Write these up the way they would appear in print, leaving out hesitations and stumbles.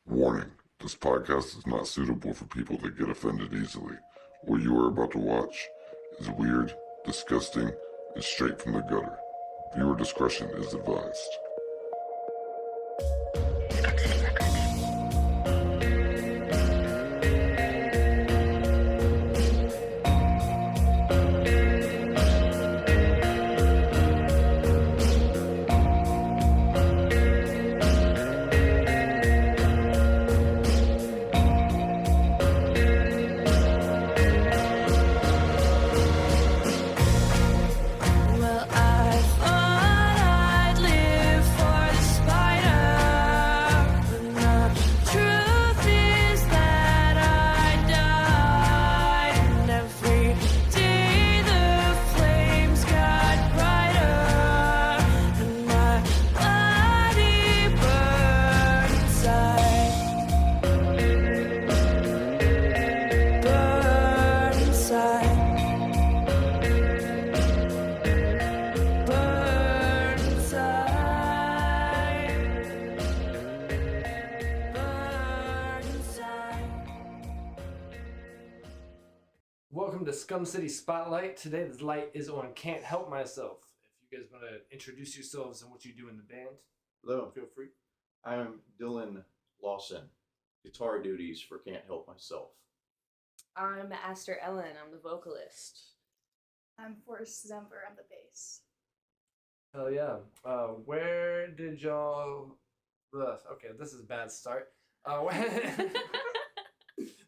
Warning, this podcast is not suitable for people that get offended easily. What you are about to watch is weird, disgusting, and straight from the gutter. Viewer discretion is advised. Welcome to Scum City Spotlight. Today the light is on Can't Help Myself. If you guys want to introduce yourselves and what you do in the band, Hello, feel free. I'm Dylan Lawson, guitar duties for Can't Help Myself. I'm Aster Ellen, I'm the vocalist. I'm Forrest Zember, I'm the bass. Hell yeah. Where did y'all... Okay, this is a bad start.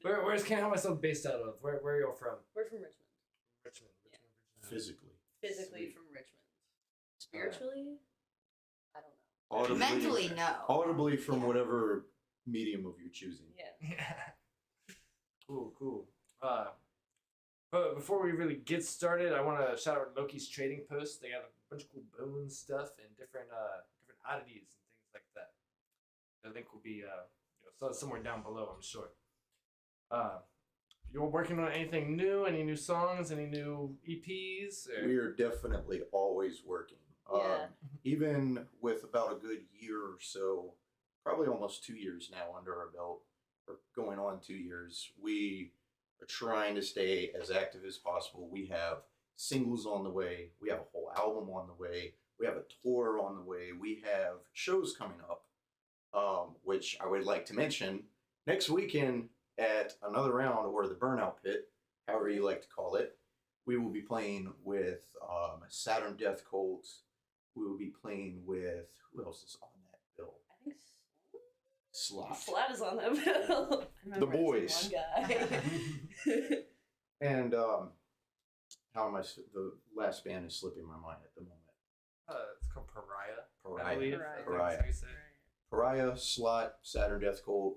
Where's Can't Help Myself based out of? Where are y'all from? We're from Richmond. Richmond. Physically. Physically Sweet. from Richmond. Spiritually? I don't know. Audibly, Mentally, no. Audibly from whatever medium of your choosing. Yeah. Yeah. Cool. But before we really get started, I want to shout out Loki's trading post. They got a bunch of cool bone stuff and different oddities and things like that. The link will be somewhere down below, I'm sure. You're working on anything new? Any new songs? Any new EPs? We are definitely always working. Yeah. Even with about a good year or so, probably almost 2 years now under our belt, or going on 2 years, we are trying to stay as active as possible. We have singles on the way. We have a whole album on the way. We have a tour on the way. We have shows coming up, which I would like to mention. Next weekend at Another Round, or the Burnout Pit, however you like to call it, we will be playing with Saturn Death Cult. We will be playing with, who else is on that bill? I think Slot. Slat is on that bill. The Boys. One guy. And how am I? The last band is slipping my mind at the moment. It's called Pariah. Pariah. I believe. Pariah. I think Pariah. that's how you say it. Pariah, Slot, Saturn Death Cult,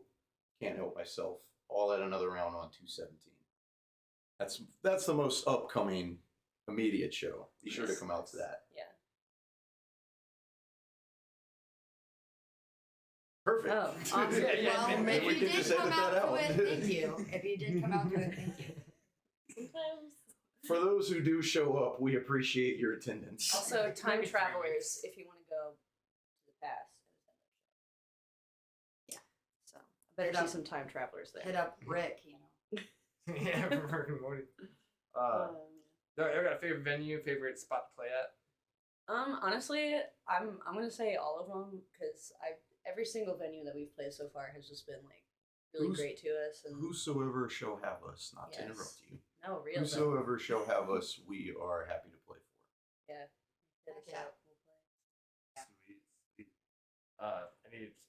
Can't Help Myself, all at Another Round on 2/17. That's the most upcoming immediate show. Be sure to come out to that. Yeah. Perfect. Oh, awesome. Yeah, Well, maybe if we you can did just come edit out that to out. it, thank you. If you did come out to it, thank you. Sometimes. For those who do show up, we appreciate your attendance. Also, time Maybe 3 travelers, weeks. if you want to go to the past. Yeah. So, I better Hit see up- some time travelers there. Hit up Rick, you know. Yeah, for Rick and Morty. You got a favorite venue, favorite spot to play at? Honestly, I'm gonna say all of them because every single venue that we've played so far has just been like really Who's- great to us. And Whosoever shall have us, not to Yes. interrupt you. no, real. though. Whosoever shall have us, we are happy to play for. Yeah. Hit us Yeah. up, we'll play.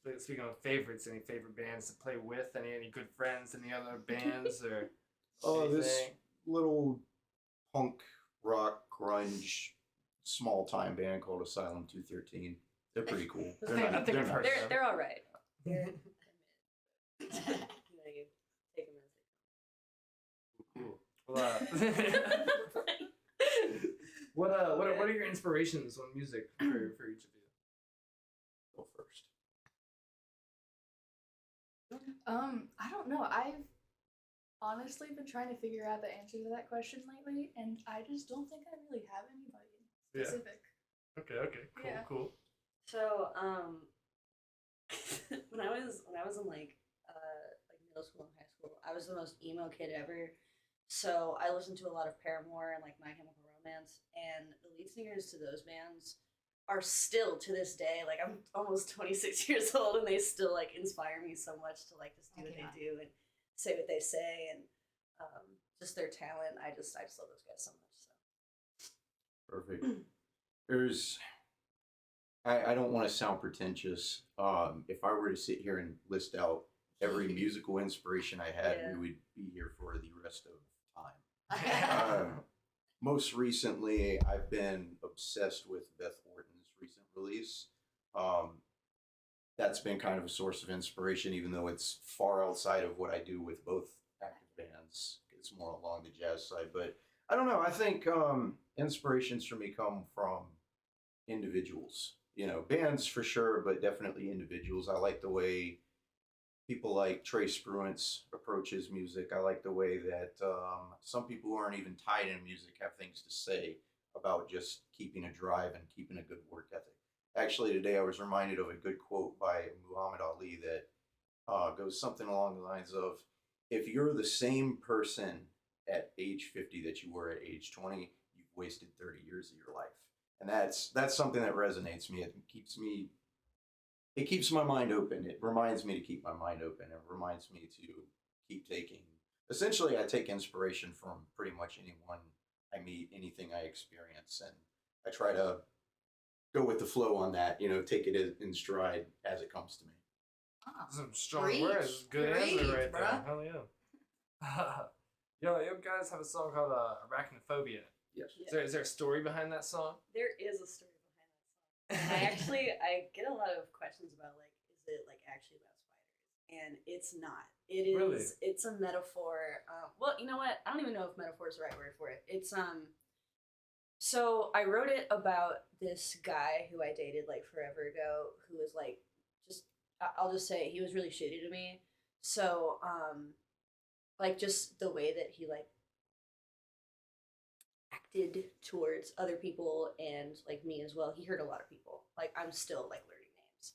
Sweet. Speaking of favorites, any favorite bands to play with? Any good friends? Any other bands or? This anything? little punk rock grunge small time band called Asylum 213. They're pretty cool. I They're think not, I've they're heard not- of them. They're all right. They're, you take them Cool. Well, what are your inspirations on music for each of you? Go first. I don't know. I've honestly been trying to figure out the answer to that question lately, and I just don't think I really have anybody Yeah. specific. Okay. Yeah. Cool. So, when I was in like like middle school and high school, I was the most emo kid ever. So I listened to a lot of Paramore and like My Chemical Romance, and the lead singers to those bands are still to this day, like I'm almost 26 years old, and they still like inspire me so much to like just do what Yeah. they do and say what they say, and just their talent. I just love those guys so much. So Perfect. There's I don't want to sound pretentious. If I were to sit here and list out every musical inspiration I had, Yeah. we would be here for the rest of time. Most recently, I've been obsessed with Beth Orton's recent release. Um, that's been kind of a source of inspiration, even though it's far outside of what I do with both active bands. It's more along the jazz side, but I don't know. I think inspirations for me come from individuals. You know, bands for sure, but definitely individuals. I like the way people like Trey Spruance approaches music. I like the way that some people who aren't even tied in music have things to say about just keeping a drive and keeping a good work ethic. Actually, today I was reminded of a good quote by Muhammad Ali that goes something along the lines of, if you're the same person at age 50 that you were at age 20, you've wasted 30 years of your life. And that's something that resonates me. It keeps my mind open. It reminds me to keep my mind open. It reminds me to keep taking. Essentially, I take inspiration from pretty much anyone I meet, anything I experience, and I try to go with the flow on that. You know, take it in stride as it comes to me. Oh, Some strong Preach. words. Good answer Preach, right there. bruh. Hell yeah. You guys have a song called Arachnophobia. Yes. Yeah. Is there a story behind that song? there is a story behind that song. I get a lot of questions about like, is it like actually about spiders? And it's not. It is. Really? It's a metaphor. Well, you know what? I don't even know if metaphor is the right word for it. It's So I wrote it about this guy who I dated like forever ago, who was like, I'll just say he was really shitty to me. So like just the way that he like acted towards other people and like me as well. He hurt a lot of people. Like I'm still like learning names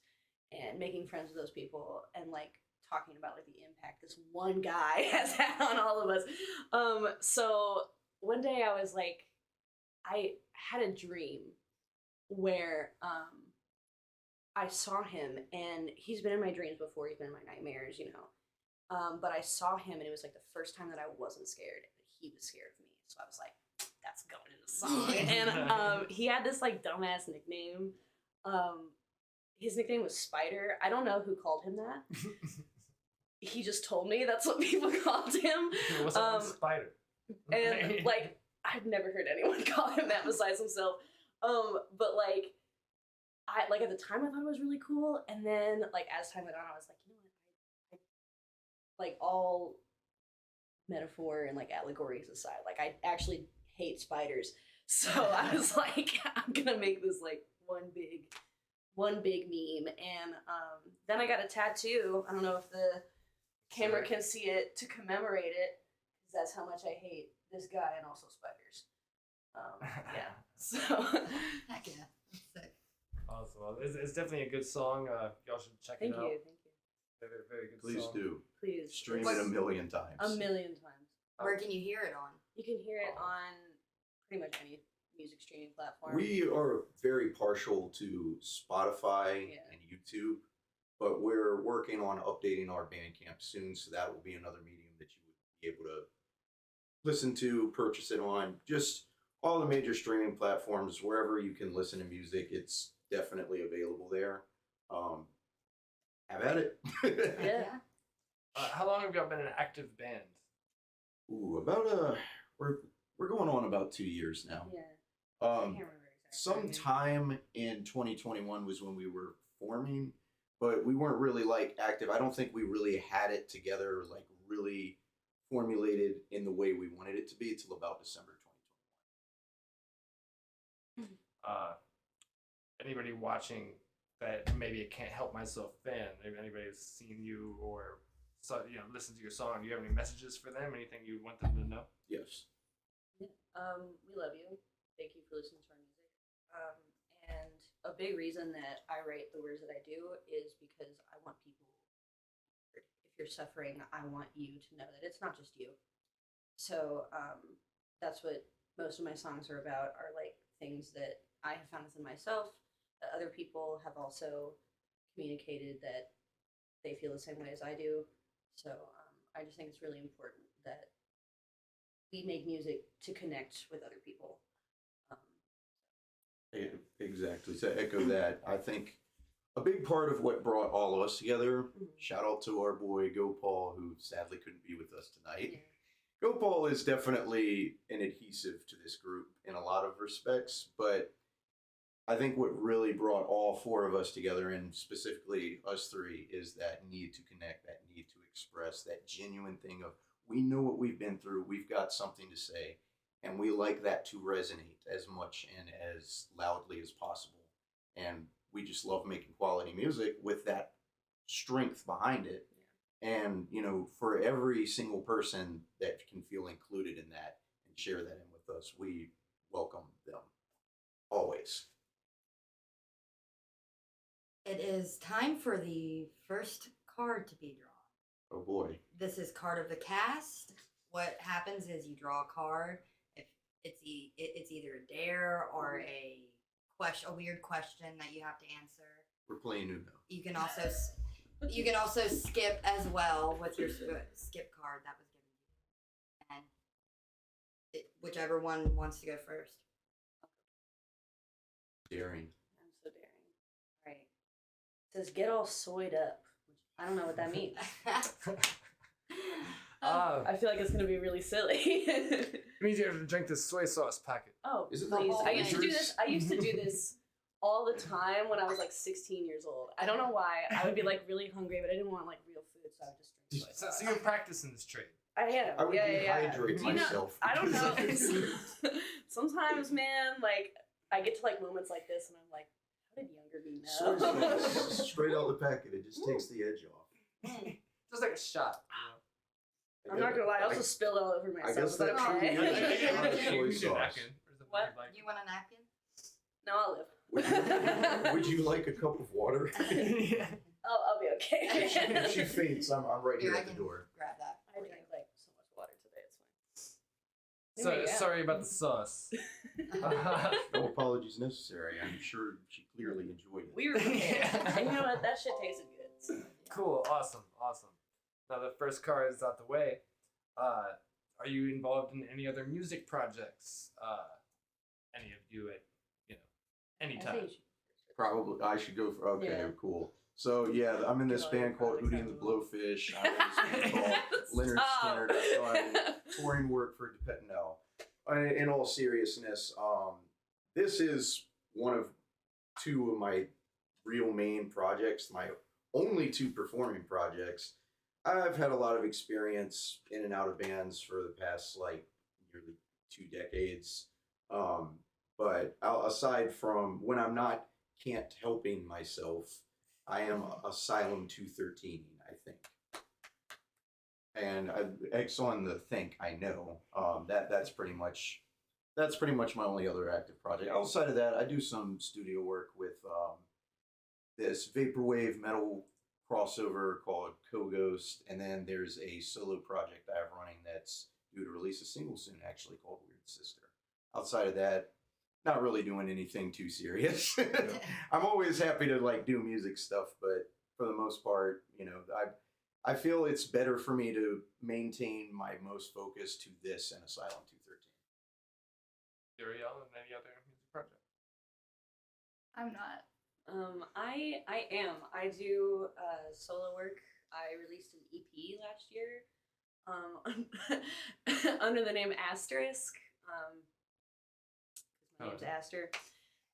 and making friends with those people and like talking about like the impact this one guy has had on all of us. So one day I was like, I had a dream where I saw him, and he's been in my dreams before. He's been in my nightmares, you know. But I saw him, and it was like the first time that I wasn't scared, but he was scared of me. So I was like, "That's going in the song." And he had this like dumbass nickname. His nickname was Spider. I don't know who called him that. He just told me that's what people called him. What's up with Spider? And like I've never heard anyone call him that besides himself. But like I like at the time I thought it was really cool, and then like as time went on, I was like, you know what, I like all metaphor and like allegories aside, like I actually hate spiders. So I was like, I'm gonna make this like one big meme, and then I got a tattoo. I don't know if the camera can see it to commemorate it, because that's how much I hate this guy and also spiders. Yeah. So Heck yeah. That's sick. Awesome. Well, it's definitely a good song. Y'all should check thank it out. you. Very, very good Please song. do. Please Stream it's it a million times. a million times. Where can you hear it on? You can hear it on pretty much any music streaming platform. We are very partial to Spotify Yeah. and YouTube, but we're working on updating our Bandcamp soon, so that will be another medium that you would be able to listen to, purchase it on. Just all the major streaming platforms, wherever you can listen to music, it's definitely available there. Have at it. Yeah. How long have y'all been an active band? Ooh, about we're going on about 2 years now. Yeah. I can't Um, remember exactly. sometime in 2021 was when we were forming, but we weren't really like active. I don't think we really had it together, like really formulated in the way we wanted it to be until about December 2021. Anybody watching that maybe it can't help myself fan? Maybe anybody who's seen you or listened to your song. Do you have any messages for them? Anything you want them to know? Yes. We love you. Thank you for listening to our music. And a big reason that I write the words that I do is because I want people. If you're suffering, I want you to know that it's not just you. So that's what most of my songs are about, are like things that I have found within myself, that other people have also communicated that they feel the same way as I do. So I just think it's really important that we make music to connect with other people. Exactly. To echo that, I think a big part of what brought all of us together, shout out to our boy Gopal, who sadly couldn't be with us tonight. Yeah. Gopal is definitely an adhesive to this group in a lot of respects, but I think what really brought all four of us together, and specifically us three, is that need to connect, that need to express, that genuine thing of we know what we've been through, we've got something to say, and we like that to resonate as much and as loudly as possible. And we just love making quality music with that strength behind it. And, you know, for every single person that can feel included in that and share that in with us, we welcome them always. It is time for the first card to be drawn. Oh boy. This is card of the cast. What happens is you draw a card. If it's either a dare or a weird question that you have to answer. We're playing Uno. You can also skip as well with your skip card that was given to you, and whichever one wants to go first. Daring. I'm so daring. Right. It says get all soyed up. I don't know what that means. I feel like it's gonna be really silly. It means you have to drink this soy sauce packet. Oh, Is it please! not I used to do dangerous? this. I used to do this all the time when I was like 16 years old. I don't know why. I would be like really hungry, but I didn't want like real food, so I would just drink soy sauce. So you're practicing this trade. I am. I would yeah. dehydrate Do you know- myself. I don't know. because Sometimes, man, like I get to like moments like this, and I'm like, how did younger me Soy know? sauce, straight out the packet, it just takes the edge off. Just like a shot. I'm not gonna lie. I also spilled all over myself. guess Is that that's true. okay? Yeah, You soy need a sauce. napkin or something What? you'd like. You want a napkin? No, I'll live. Would you like a cup of water? Yeah. I'll be okay. if she faints, I'm right here Here, I at the can door. grab that. I for drank you. like so much water today. It's fine. So, Maybe, yeah. sorry about the sauce. No apologies necessary. I'm sure she clearly enjoyed it. We were prepared. And you know what? That shit tasted good. So. Cool. Awesome. Now the first card is out the way. Are you involved in any other music projects? Any of you at any I time? think you should- Probably I should go for. Okay, Yeah. cool. So yeah, I'm in this Get all your band called products Hootie out and the of the way. Blowfish. I'm in this band called Leonard Stop. Skinner. That's touring work for DePettinell. In all seriousness, this is one of two of my real main projects, my only two performing projects. I've had a lot of experience in and out of bands for the past like nearly 2 decades. But aside from when I'm not can't helping myself, I am Asylum 213, I think. And X on the think I know. That's pretty much my only other active project. Outside of that, I do some studio work with this vaporwave metal crossover called Co-Ghost, and then there's a solo project I have running that's due to release a single soon, actually, called Weird Sister. Outside of that, not really doing anything too serious. I'm always happy to like do music stuff, but for the most part, I feel it's better for me to maintain my most focus to this and Asylum 213. Uriel and any other music project? I'm not. I am. I do solo work. I released an EP last year, under the name Asterisk. My name's Aster.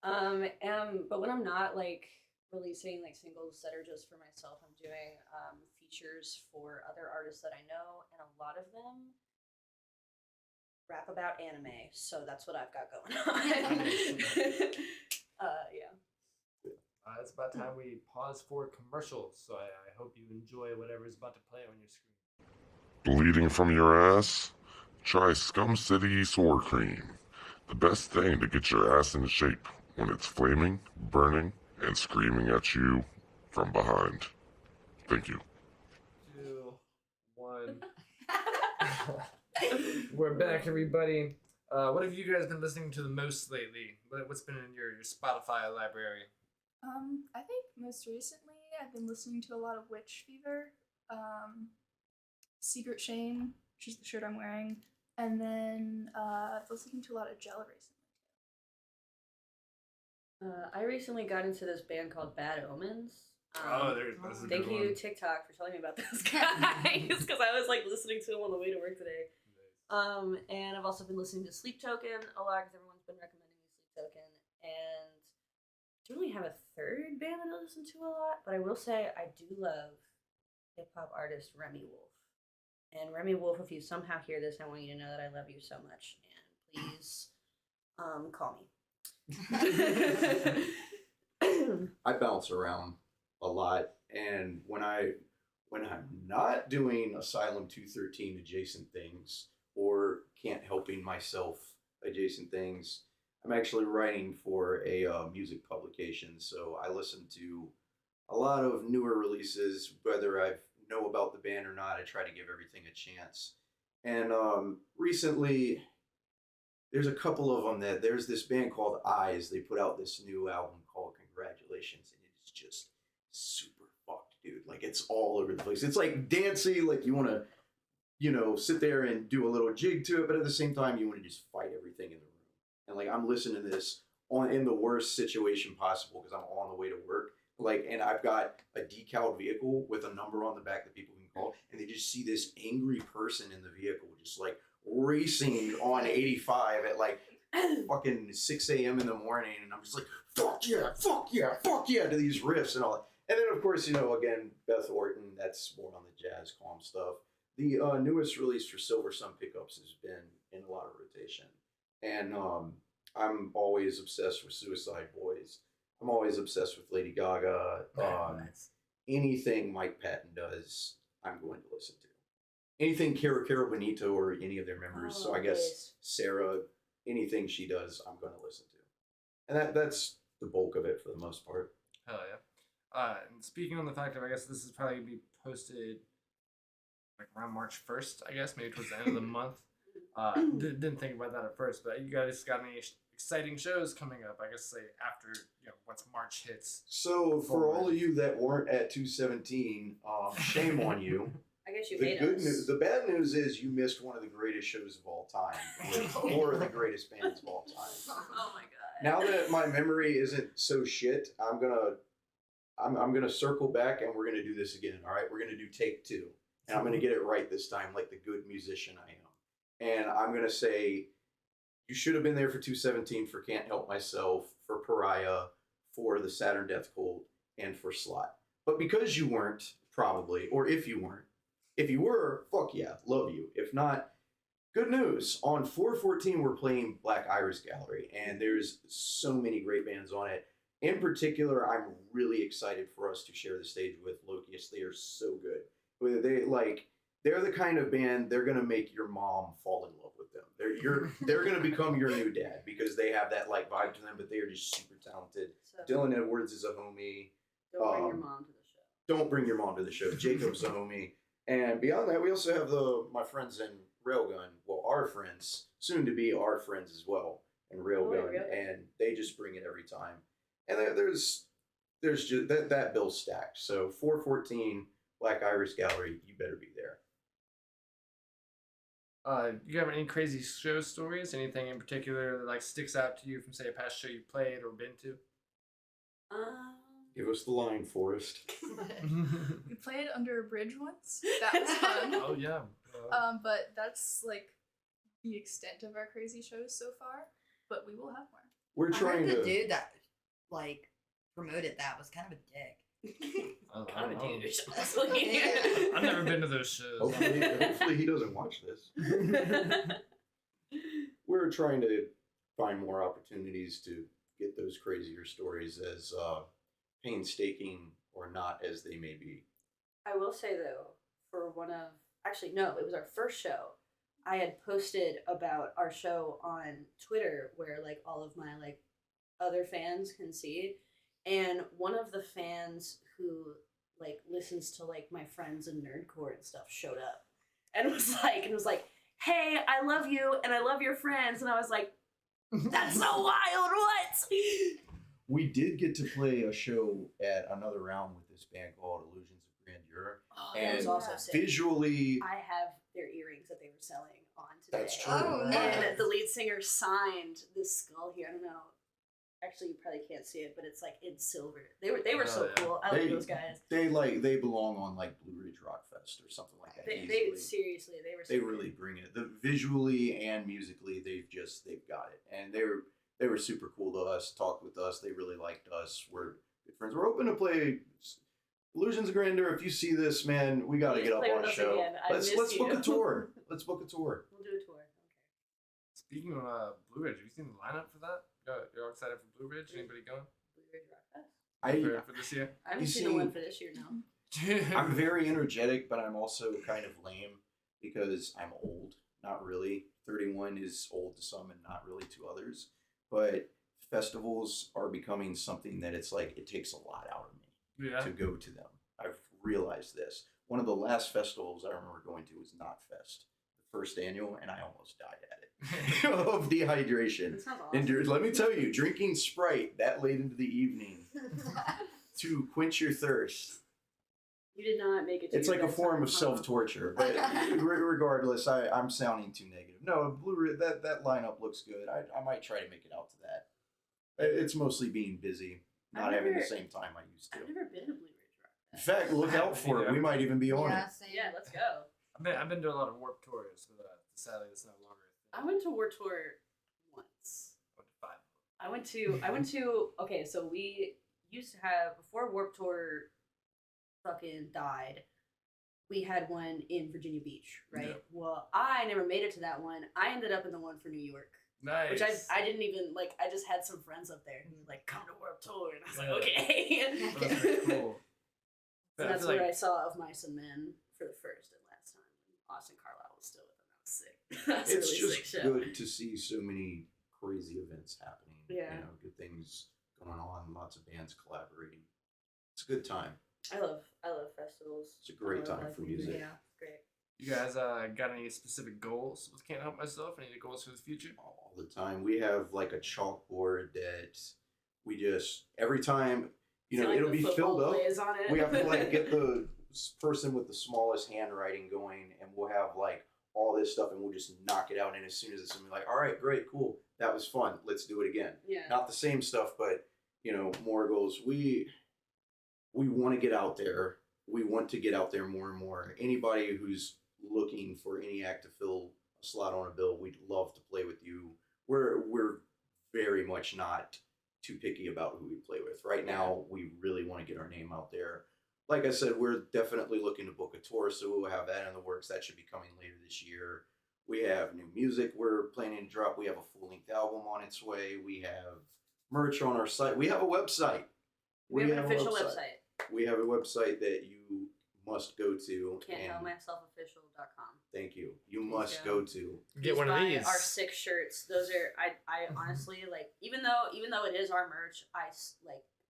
But when I'm not like releasing like singles that are just for myself, I'm doing features for other artists that I know, and a lot of them rap about anime. So that's what I've got going on. Yeah. It's about time we pause for commercials, so I hope you enjoy whatever's about to play on your screen. Bleeding from your ass? Try Scum City Sour Cream. The best thing to get your ass into shape when it's flaming, burning, and screaming at you from behind. Thank you. We're back, everybody. What have you guys been listening to the most lately? What's been in your Spotify library? I think most recently I've been listening to a lot of Witch Fever, Secret Shame, which is the shirt I'm wearing, and then I've listening to a lot of Jella recently. I recently got into this band called Bad Omens. That's a Thank good you, one. TikTok, for telling me about those guys, because I was like listening to them on the way to work today. And I've also been listening to Sleep Token a lot because everyone's been recommending me Sleep Token. And I don't really have a third band that I listen to a lot, but I will say I do love hip hop artist Remy Wolf. And Remy Wolf, if you somehow hear this, I want you to know that I love you so much, and please, call me. I bounce around a lot, and when I'm not doing Asylum 213 adjacent things or Can't Helping Myself adjacent things, I'm actually writing for a music publication, so I listen to a lot of newer releases, whether I know about the band or not. I try to give everything a chance. And recently, there's a couple of them that there's this band called Eyes. They put out this new album called Congratulations, and it's just super fucked, dude. Like, it's all over the place. It's like dancey, like you want to, sit there and do a little jig to it, but at the same time, you want to just fight everything in the room. And like, I'm listening to this in the worst situation possible because I'm on the way to work. Like, and I've got a decaled vehicle with a number on the back that people can call, and they just see this angry person in the vehicle just like racing on 85 at like fucking 6 a.m. in the morning, and I'm just like, fuck yeah, fuck yeah, fuck yeah, to these riffs and all that. And then, of course, again, Beth Orton, that's more on the jazz, calm stuff. The newest release for Silver Sun Pickups has been in a lot of rotation. And I'm always obsessed with Suicide Boys. I'm always obsessed with Lady Gaga. Anything Mike Patton does, I'm going to listen to. Anything Cara Bonito or any of their members. So I guess Sarah, anything she does, I'm going to listen to. And that's the bulk of it for the most part. Hell yeah. And speaking on the fact of, I guess this is probably going to be posted like around March 1st, I guess, maybe towards the end of the month. Didn't think about that at first, but you guys got any exciting shows coming up? I guess say after once March hits. So for all of you that weren't at 217, shame on you. I guess you The hate good us. news, the bad news is you missed one of the greatest shows of all time, with four of the greatest bands of all time. Oh my god. Now that my memory isn't so shit, I'm gonna circle back and we're gonna do this again. All right, we're gonna do take two, and I'm gonna get it right this time, like the good musician I am. And I'm gonna say, you should have been there for 217 for Can't Help Myself, for Pariah, for the Saturn Death Cult, and for Slot. But because you weren't, probably, or if you were, fuck yeah, love you. If not, good news. On 414, we're playing Black Iris Gallery, and there's so many great bands on it. In particular, I'm really excited for us to share the stage with Lokius. They are so good. They're the kind of band, they're gonna make your mom fall in love with them. They're gonna become your new dad because they have that like vibe to them, but they are just super talented. So, Dylan Edwards is a homie. don't bring your mom to the show. Don't bring your mom to the show. Jacob's a homie. And beyond that, we also have my friends in Railgun. Well, our friends, soon to be our friends as well in Railgun, really? and they just bring it every time. And there's just that bill's stacked. So 414 Black Iris Gallery, you better be there. You have any crazy show stories? Anything in particular that like sticks out to you from say a past show you played or been to? Give us the line, Forrest. We played under a bridge once. That was fun. Oh yeah. But that's like the extent of our crazy shows so far. But we will have more. We're trying I heard to. the dude that like promoted that was kind of a dick. I don't know. Yeah. I've never been to those shows. Hopefully he doesn't watch this. We're trying to find more opportunities to get those crazier stories, as painstaking or not as they may be. I will say though, for it was our first show. I had posted about our show on Twitter where like all of my like other fans can see. And one of the fans who like listens to like my friends and nerdcore and stuff showed up and was like, "Hey, I love you and I love your friends," and I was like, "That's so wild! What?" We did get to play a show at another round with this band called Illusions of Grandeur. Oh, that was And also sick. visually, I have their earrings that they were selling on today. that's true. Oh, And nice. the lead singer signed this skull here. I don't know. Actually, you probably can't see it, but it's like in silver. They were so Oh, yeah. cool. I like those guys. They belong on like Blue Ridge Rock Fest or something like that. They easily. seriously, they were. So They good. really bring it. The visually and musically, they've got it, and they were super cool to us. Talked with us. They really liked us. We're good friends. We're open to play Illusions of Grandeur. If you see this, man, we got to Please get up play on with a us show. again. I Let's miss book you. a tour. Let's book a tour. We'll do a tour. Okay. Speaking of Blue Ridge, have you seen the lineup for that? You're all excited for Blue Ridge? Anybody going Blue Ridge Rock Fest. for this year? I haven't You seen the see- one for this year now. I'm very energetic, but I'm also kind of lame because I'm old. Not really. 31 is old to some and not really to others. But festivals are becoming something that it's like it takes a lot out of me Yeah. to go to them. I've realized this. One of the last festivals I remember going to was Knotfest, the first annual, and I almost died at it of dehydration. That sounds awesome. And let me tell you, drinking Sprite that late into the evening to quench your thirst. You did not make it to It's your like a best form time, of huh? self-torture, but regardless, I'm sounding too negative. No, that lineup looks good. I might try to make it out to that. It's mostly being busy, not I've having the never- same time I used to. I've never been to Blue Ridge Rock In Fest. fact, look out for it. We might even be on Yeah, it. same. Yeah, let's go. I've been doing a lot of Warped Tours, but sadly it's no longer. I went to Warped Tour once. Went to 5. I went to okay, so we used to have before Warped Tour fucking died, we had one in Virginia Beach, right? Yeah. Well, I never made it to that one. I ended up in the one for New York. Nice. Which I didn't even like I just had some friends up there who were like, come to Warped Tour and I was Yeah. like, okay. That's pretty cool. So I that's feel where like- I saw Of Mice and Men for the first and last time. Austin Carlisle was still with them. That was sick. That's a It's really sick just show. good to see so many crazy events happening. Yeah. You know, good things going on, lots of bands collaborating. It's a good time. I love festivals. It's a great I love time live for music. Yeah, it's great. You guys got any specific goals with Can't Help Myself? Any goals for the future? All the time. We have like a chalkboard that we just every time It's like it'll the be football filled up. plays on it. We have to like get the person with the smallest handwriting going, and we'll have like all this stuff, and we'll just knock it out. And as soon as it's something like, all right, great, cool, that was fun, let's do it again. Yeah. Not the same stuff, but more goals. We want to get out there. We want to get out there more and more. Anybody who's looking for any act to fill a slot on a bill, we'd love to play with you. We're very much not too picky about who we play with. Right now, we really want to get our name out there. Like I said, we're definitely looking to book a tour, so we'll have that in the works. That should be coming later this year. We have new music we're planning to drop. We have a full-length album on its way. We have merch on our site. We have a website. We have an a official website. We have a website that you must go to. and Can'tHelpMyselfOfficial.com. Thank you. You must go. go to. Get one of Buy these. Our 6 shirts. Those are I honestly like even though it is our merch, I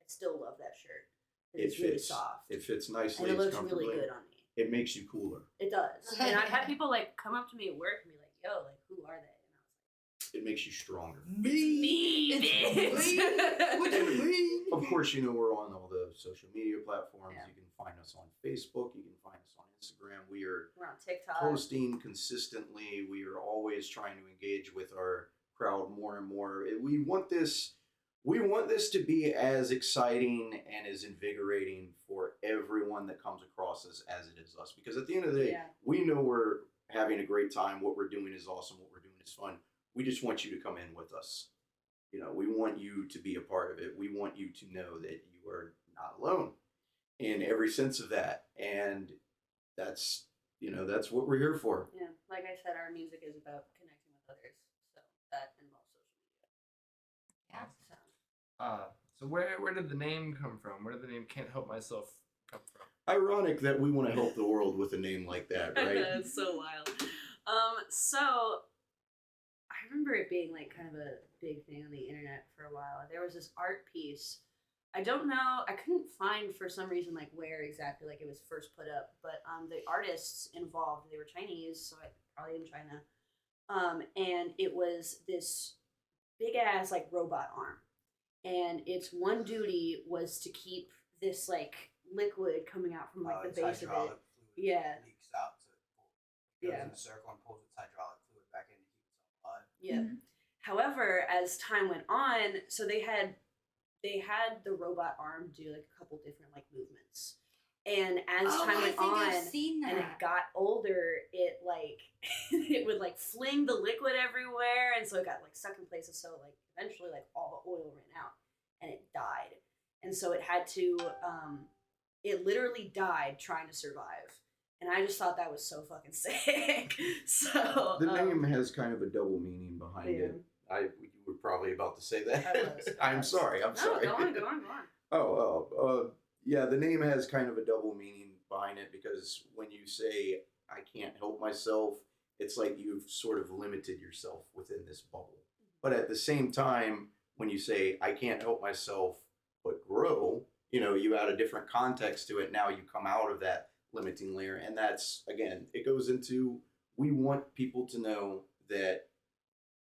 still love that shirt. It's really soft. It fits nicely. and it it's looks comfortably. really good on me. It makes you cooler. It does. And I've had people like come up to me at work and be like, "Yo, like who are they?" And I was It makes you stronger. like, "Me, bitch." What do you mean? Of course, we're on all the social media platforms. Yeah. You can find us on Facebook. You can find us on Instagram. We are We're on TikTok. posting consistently. We are always trying to engage with our crowd more and more. We want this to be as exciting and as invigorating for everyone that comes across us as it is us. Because at the end of the day, Yeah. we know we're having a great time. What we're doing is awesome. What we're doing is fun. We just want you to come in with us. We want you to be a part of it. We want you to know that you are not alone in every sense of that. And that's what we're here for. Yeah, like I said, our music is about connecting with others, so that involves social media. Yeah. So So where did the name come from? Where did the name Can't Help Myself come from? Ironic that we want to help the world with a name like that, right? it's so wild. So I remember it being like kind of a big thing on the internet for a while. There was this art piece. I don't know. I couldn't find for some reason like where exactly like it was first put up, but the artists involved, they were Chinese, so probably in China. and it was this big ass like robot arm, and its one duty was to keep this like liquid coming out from like the It's base of hydraulic it. fluid Yeah. leaks out to goes Yeah. in a circle and pulls its hydraulic fluid back in to keep itself alive. Yeah. Mhm. However, as time went on, so they had the robot arm do like a couple different like movements, and as time I went think on, I've seen that. and it got older, it like it would like fling the liquid everywhere, and so it got like stuck in places. So like eventually, like all the oil ran out, and it died, and so it had to it literally died trying to survive. And I just thought that was so fucking sick. So The name has kind of a double meaning behind it. You were probably about to say I that. was. I'm sorry. I'm No, sorry. go on. Yeah, the name has kind of a double meaning behind it because when you say I can't help myself, it's like you've sort of limited yourself within this bubble. But at the same time, when you say I can't help myself but grow, you add a different context to it. Now you come out of that limiting layer, and that's, again, it goes into, we want people to know that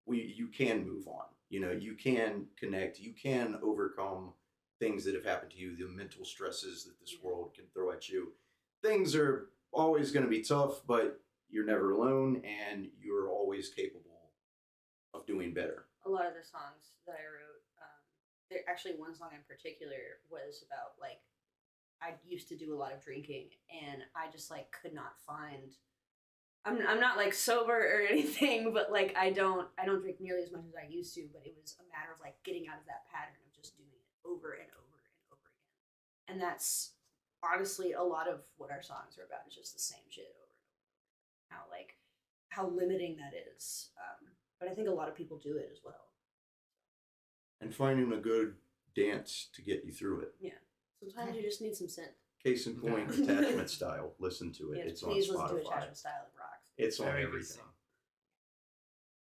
you can move on. You can connect, you can overcome things that have happened to you, the mental stresses that this world can throw at you. Things are always going to be tough, but you're never alone, and you're always capable of doing better. A lot of the songs that I wrote, there actually one song in particular was about like I used to do a lot of drinking, and I just like could not find. I'm not like sober or anything, but like I don't drink nearly as much as I used to. But it was a matter of like getting out of that pattern of just doing it over and over and over again, and that's honestly a lot of what our songs are about. Is just the same shit over and over. How limiting that is. But I think a lot of people do it as well. And finding a good dance to get you through it. Yeah. Sometimes you just need some synth. Case in point, Attachment Style. Listen to it. Yeah, It's on please listen to Spotify. Attachment Style. It rocks. It's on Very good everything. song.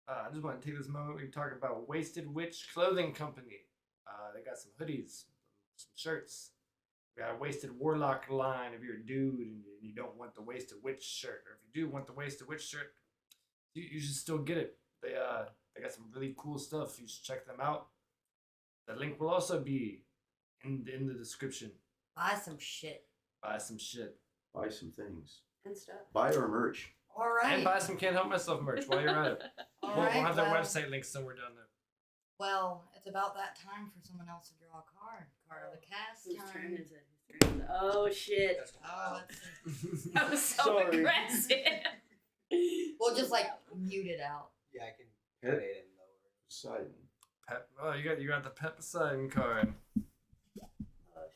I just want to take this moment. We talk about Wasted Witch Clothing Company. They got some hoodies, some shirts. We got a Wasted Warlock line if you're a dude and you don't want the Wasted Witch shirt, or if you do want the Wasted Witch shirt, you should still get it. They got some really cool stuff. You should check them out. The link will also be in the description. Buy some shit. Buy some shit. Buy some things. And stuff. Buy our merch. All right. And buy some Can't Help Myself merch while you're at it. All We'll right, have their well, website link somewhere down there. Well, it's about that time for someone else to draw a card. Card of the cast Whose time. turn is it? Whose turn is it? Oh shit. Oh, let's see. That was so Sorry. aggressive. We'll just like mute it out. Yeah, I can cut it in lower. Poseidon. Pep, oh, you got the Pep Poseidon card. Oh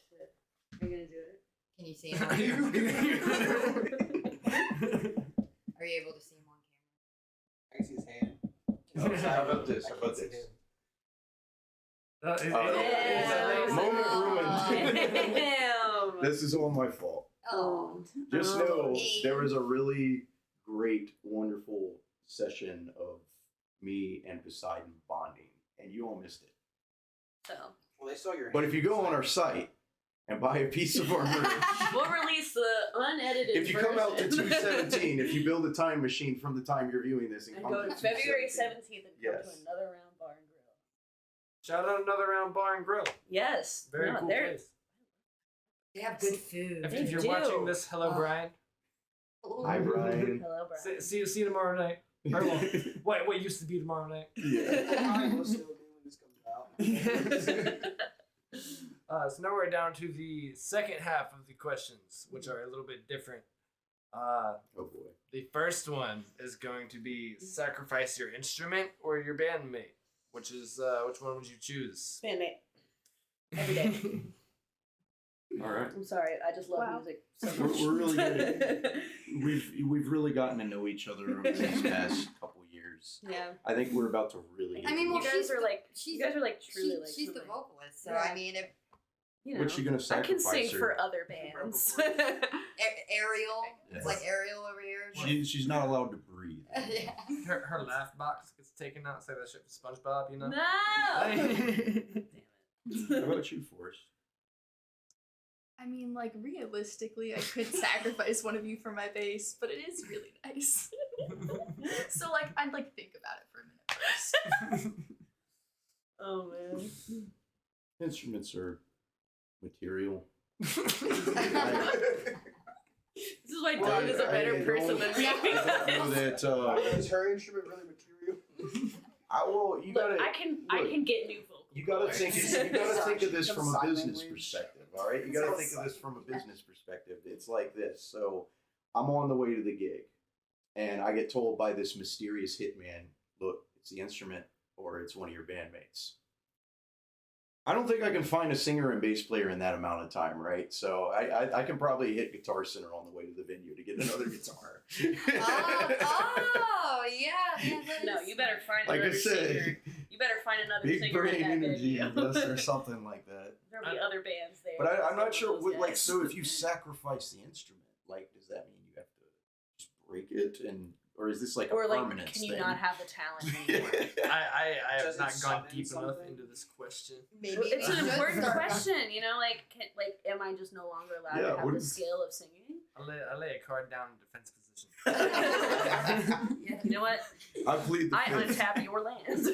shit. Are you gonna do it? Can you see him on camera? Are you able to see him on I can see his hand. How about this? How I about can't see this? Moment ruined. Damn. This is all my fault. Oh. Just know Hey. there was a really great, wonderful session of me and Poseidon bonding, and you all missed it. So Well, they saw your hand. But if you go on our site and buy a piece of our merch, we'll release the unedited. if you come out to version. 2/17, if you build a time machine from the time you're viewing this and and come go to to February 2/17. 17th and come Yes. to another round bar and grill. Shout out Another Round Bar and Grill. Yes. Very no, cool they're- place. They have good food. If They you're do. watching this, hello Oh. Brian. Hi, Brian. Hello, Brian. See you tomorrow night. Or, well, what used to be tomorrow night. Yeah. I will still be when this comes out. So now we're down to the second half of the questions, which are a little bit different. Oh boy. The first one is going to be sacrifice your instrument or your bandmate. Which one would you choose? Bandmate. Every day. All right. I'm sorry. I just love Wow. music so We're- much. we're really good. We've really gotten to know each other over these past couple years. Yeah. I think we're about to really. I mean, get well, you to guys she's are the- like she's- you guys are like truly like she's the something. vocalist, so Yeah. I mean, if You know, What's she gonna I can sacrifice sing her? for other bands. Ariel, Yeah. it's like Ariel over here. She's not allowed to breathe. Yeah. Her laugh box gets taken out. Say that shit for SpongeBob, you know. No. Damn How it. about you, Forrest? I mean, like, realistically, I could sacrifice one of you for my bass, but it is really nice. So like I'd like think about it for a minute first. Oh man. Instruments are material. This is why Well, Doug is a better person than me. I don't know that. Is her instrument really material? You gotta. I can get new vocal. You gotta think. You gotta think of this from a Sign business language. perspective. All right. You gotta think of this from a business perspective. It's like this. So, I'm on the way to the gig, and I get told by this mysterious hitman, "Look, it's the instrument, or it's one of your bandmates." I don't think I can find a singer and bass player in that amount of time, right? So I can probably hit Guitar Center on the way to the venue to get another guitar. Yeah. No, you better find Like I another said, singer. You better find another big singer brain in that energy, venue. yes, or something like that. There'll be other bands there. But I'm not Some sure. of those Like, guys. so if you sacrifice the instrument, like, does that mean you have to just break it, or is this like a or like, permanent can you thing? not have the talent anymore? I have Does it not gone summon deep enough something? into this question. Maybe It's they an should important start- question, you know. Like, am I just no longer allowed Yeah, to have what the is- skill of singing? I lay a card down in defense position. You know what? I plead the I fifth. untap your lands.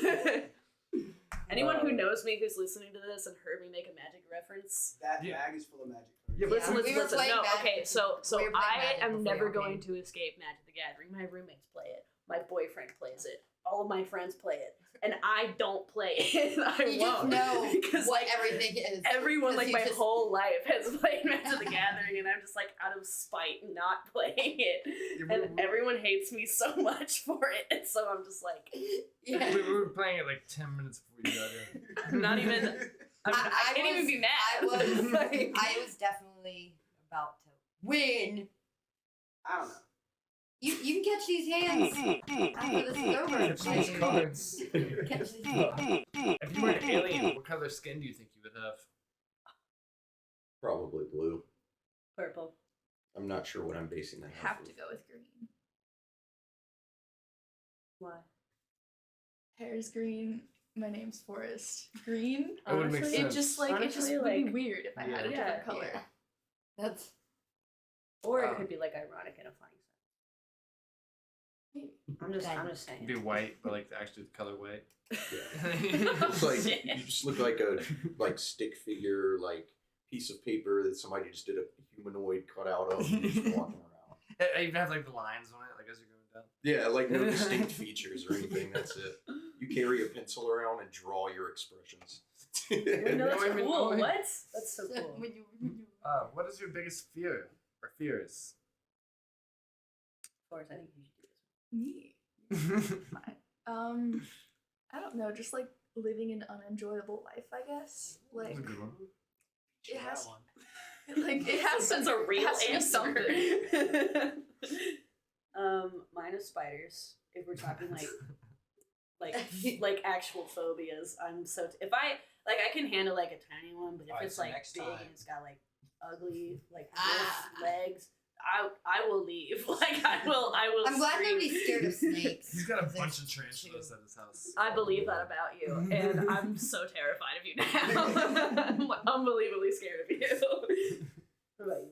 Anyone who knows me, who's listening to this and heard me make a magic reference, That Yeah. bag is full of magic cards. Yeah, but listen, we listen, were listen. playing No, Magic. okay, so We were playing I Magic am before never y'all going came. to escape Magic the Gathering. My roommates play it. My boyfriend plays it. All of my friends play it. And I don't play it. I You just won't. know because what like everything is. everyone, 'Cause like you my just- whole life has played Magic the Gathering, and I'm just like out of spite not playing it. And everyone hates me so much for it, and so I'm just like, Yeah. We were playing it like 10 minutes before you got in. not even. I can't even be mad. I was, Like- I was definitely about to win. I don't know. You can catch these hands after this is over. These cards. Catch these hands. If you were an alien, what color skin do you think you would have? Probably blue. Purple. I'm not sure what I'm basing that Have off to of. go with green. Why? Hair's green. My name's Forrest. Green. That would make Honestly, It sense. just like it just Honestly, would be like- weird if I had a Yeah. different color. Yeah. That's Or it could be like ironic in a funny sense. Maybe. I'm just Okay. saying. Be white, but like actually the color white. It's like Shit. you just look like a stick figure, like piece of paper that somebody just did a humanoid cut out of and just walking around. I even have like the lines on it, like as you're going down. Yeah, like no distinct features or anything. That's it. You carry a pencil around and draw your expressions. No, that's Wait, wait, cool. wait. What? That's so cool. when you What is your biggest fear or fears? Of course, I think you should do this. Me. I don't know, just like living an unenjoyable life, I guess. Like That's a good one. it has That one. like it has That's to, a real it has to be answer. something. Mine is spiders. If we're talking like actual phobias, I'm so if I can handle like a tiny one, but if Alright, it's so like next big time. and it's got like ugly like Ah. legs, I will leave. Like I will. I'm glad scream. nobody's scared of snakes. He's got a 'cause bunch it's of tarantulas at his house. I believe that about you, and I'm so terrified of you now. I'm unbelievably scared of you. What about you,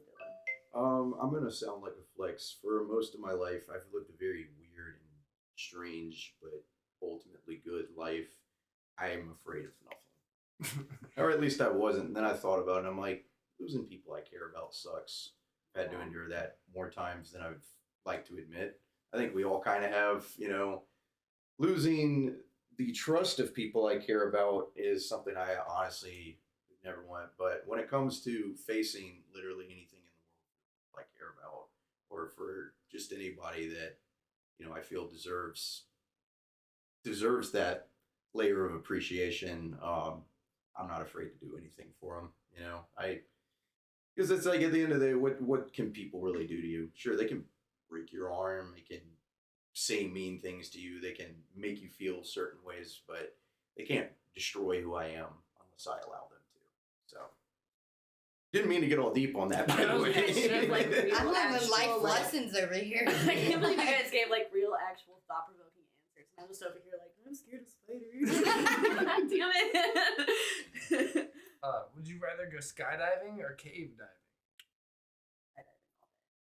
Dylan? I'm gonna sound like a flex. For most of my life, I've lived a very weird and strange, but ultimately good life. I am afraid of nothing, or at least I wasn't. And then I thought about it. And I'm like, losing people I care about sucks. I've had to endure that more times than I've like to admit. I think we all kind of have, losing the trust of people I care about is something I honestly never want. But when it comes to facing literally anything in the world I care about, or for just anybody that I feel deserves that layer of appreciation, I'm not afraid to do anything for them. Because it's like at the end of the day, what can people really do to you? Sure, they can break your arm, they can say mean things to you, they can make you feel certain ways, but they can't destroy who I am unless I allow them to. So, didn't mean to get all deep on that, by the way. Like, real I'm learning actual, life like- lessons over here. I can't believe you guys gave like real, actual, thought-provoking answers, and I'm just over here like, I'm scared of spiders. God damn it! Would you rather go skydiving or cave diving?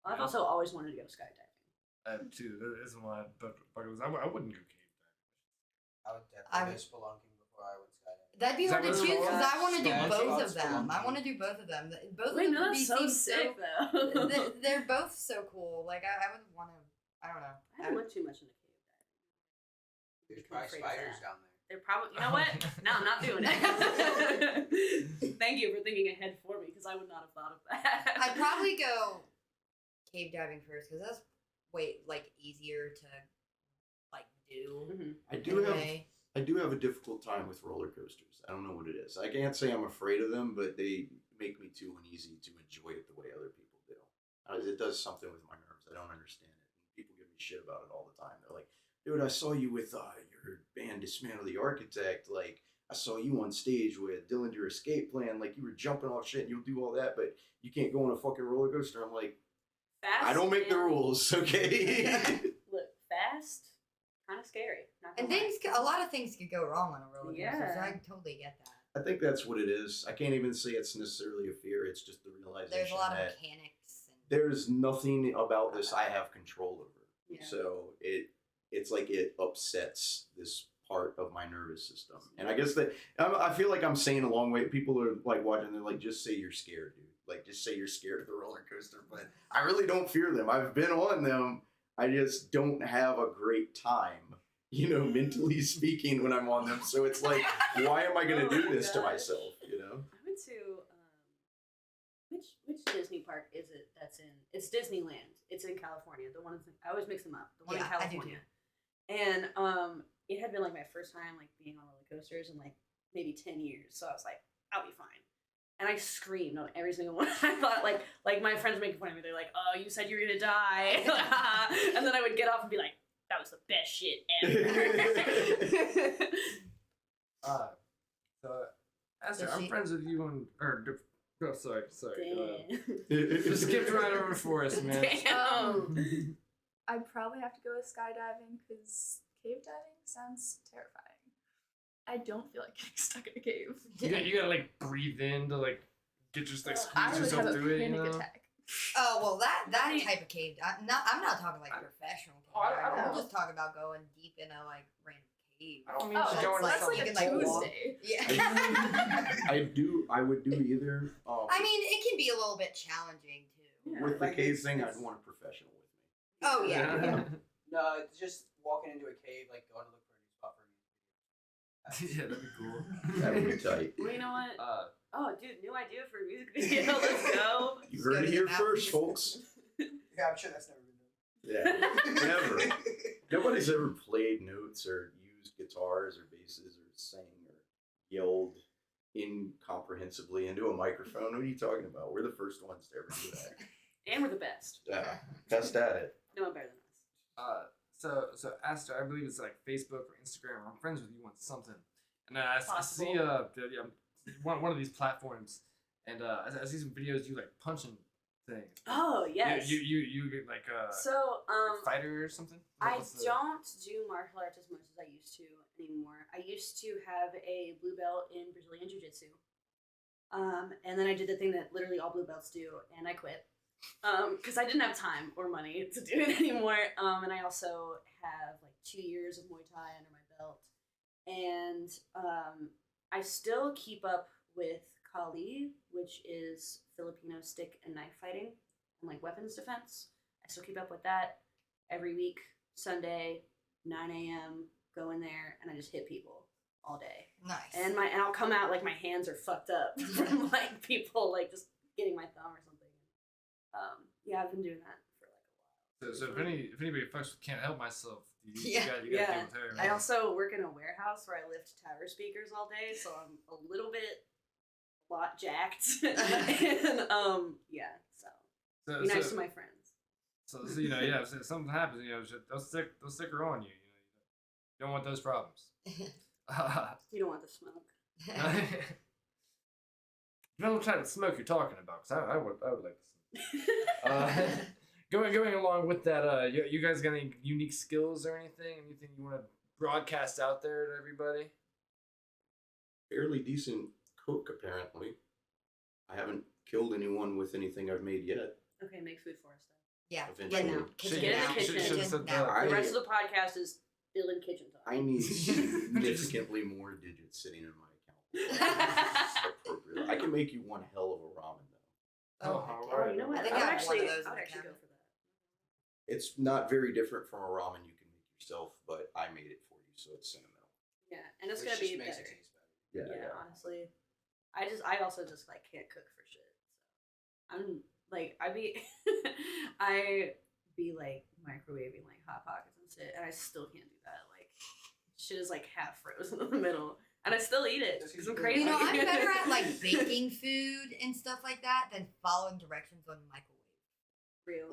I've also always wanted to go skydiving. Too. That isn't one of my bucket list. I wouldn't go cave diving. I would I definitely would- go spelunking before I went skydiving. That'd be Is that hard to what it's choose called? because I want to do Yeah, both it's of them. I spelunking. want to do both of them. Both of Wait, them no, would that's be so seem sick though. they're both so cool. Like I would want to. I don't know. I haven't looked too much into cave diving. There's I'm probably afraid of spiders that. down there. They're probably, you know what? No, I'm not doing it. Thank you for thinking ahead for me because I would not have thought of that. I'd probably go cave diving first because that's way like easier to like do. Mhm. I do have a difficult time with roller coasters. I don't know what it is. I can't say I'm afraid of them, but they make me too uneasy to enjoy it the way other people do. It does something with my nerves. I don't understand it. People give me shit about it all the time. They're like, dude, I saw you with your band Dismantle the Architect. Like, I saw you on stage with Dillinger Escape Plan. Like, you were jumping off shit and you'll do all that, but you can't go on a fucking roller coaster. I'm like, Fast I don't make the and- rules, okay? Look, fast, kind of scary. Not And gonna lie. a lot of things could go wrong on a roller coaster. So Yeah. I totally get that. I think that's what it is. I can't even say it's necessarily a fear. It's just the realization There's a lot of that mechanics. And there's nothing about this I have control over. Yeah. So it's like it upsets this part of my nervous system. And I guess that I feel like I'm saying a long way. People are like watching. They're like, just say you're scared, dude. Like, just say you're scared of the roller coaster. But I really don't fear them. I've been on them. I just don't have a great time, mentally speaking, when I'm on them. So it's like, why am I going to Oh do my this to gosh. myself? I went to which Disney park is it? That's in it's Disneyland. It's in California. The one I always mix them up. The one Yeah, in I do California. And it had been like my first time like being on roller coasters in like maybe 10 years. So I was like, I'll be fine. And I screamed on every single one. I thought like my friends were making fun of me. They're like, "Oh, you said you were gonna die," and then I would get off and be like, "That was the best shit ever." So, Esther, Does I'm she- friends with you on. Oh, sorry. Damn. Just skipped right over for us, man. Damn. I'd probably have to go with skydiving because cave diving sounds terrifying. I don't feel like getting stuck in a cave. You gotta like breathe in to like get just like I squeeze would have yourself a through it. panic You know? attack. Oh well, that I- type of cave. I'm not talking like professional cave. Oh, I don't diving. I'm know. just talking about going deep in a like random cave. I don't mean Oh, to go that's into that's like like something a you can, like, walk. Tuesday. Yeah. I would do either. I mean, it can be a little bit challenging too. Yeah. with the Like, cave it's- thing, I'd it's- want a professional with me. Oh yeah. No, it's just walking into a cave, like going to look for a new spot for me. Yeah, that'd be cool. That would be tight. Well, you know what? Uh, Oh, dude, new idea for a music video. Let's go. You Let's go heard to it the here mountains. first, folks. Yeah, I'm sure that's never been done. Yeah, never. Nobody's ever played notes or used guitars or basses or sang or yelled incomprehensibly into a microphone. What are you talking about? We're the first ones to ever do that. And we're the best. Yeah, best at it. No one better than us. so Aster, I believe it's like Facebook or Instagram. I'm friends with you on something, and I see one of these platforms, and I see some videos you like punching things. Oh yes. You get like So fighter or something. I What's the- don't do martial arts as much as I used to anymore. I used to have a blue belt in Brazilian Jiu Jitsu. And then I did the thing that literally all blue belts do, and I quit. Because I didn't have time or money to do it anymore. And I also have like 2 years of Muay Thai under my belt. And I still keep up with Kali, which is Filipino stick and knife fighting and like weapons defense. I still keep up with that every week, Sunday, 9 a.m., go in there and I just hit people all day. Nice. And I'll come out like my hands are fucked up from like people like just getting my thumb or something. Yeah, I've been doing that for like a while. So if anybody fucks with Can't Help Myself, you Yeah. gotta deal Yeah. with her. I also work in a warehouse where I lift tower speakers all day, so I'm a lot jacked. And yeah, so be nice to my friends. So you know, yeah, if something happens, you know, they'll stick her on you. You don't want those problems. You don't want the smoke. Don't try to smoke you're talking about, because I would like to smoke. Going along with that, you guys got any unique skills or anything? Anything you want to broadcast out there to everybody? Fairly decent cook, apparently. I haven't killed anyone with anything I've made yet. Okay, make food for us Yeah. Eventually. Get now. Should- Get in the should- kitchen. should've said Now. that. The rest of the podcast is still in kitchen time. I need significantly more digits sitting in my account. Appropriate. I can make you one hell of a ramen though. Oh, Oh, Oh, you know what? I think I I would have one actually, of those in I would the actually go cabinet. for that. It's not very different from a ramen you can make yourself, but I made it for you, so it's sentimental. Yeah, and it's Which gonna just be makes better. it taste better. Yeah, honestly, I also just like can't cook for shit. So I'm like I be like microwaving like hot pockets and shit, and I still can't do that. Like shit is like half frozen in the middle, and I still eat it because I'm crazy. You know, I'm better at like baking food and stuff like that than following directions on the microwave. real.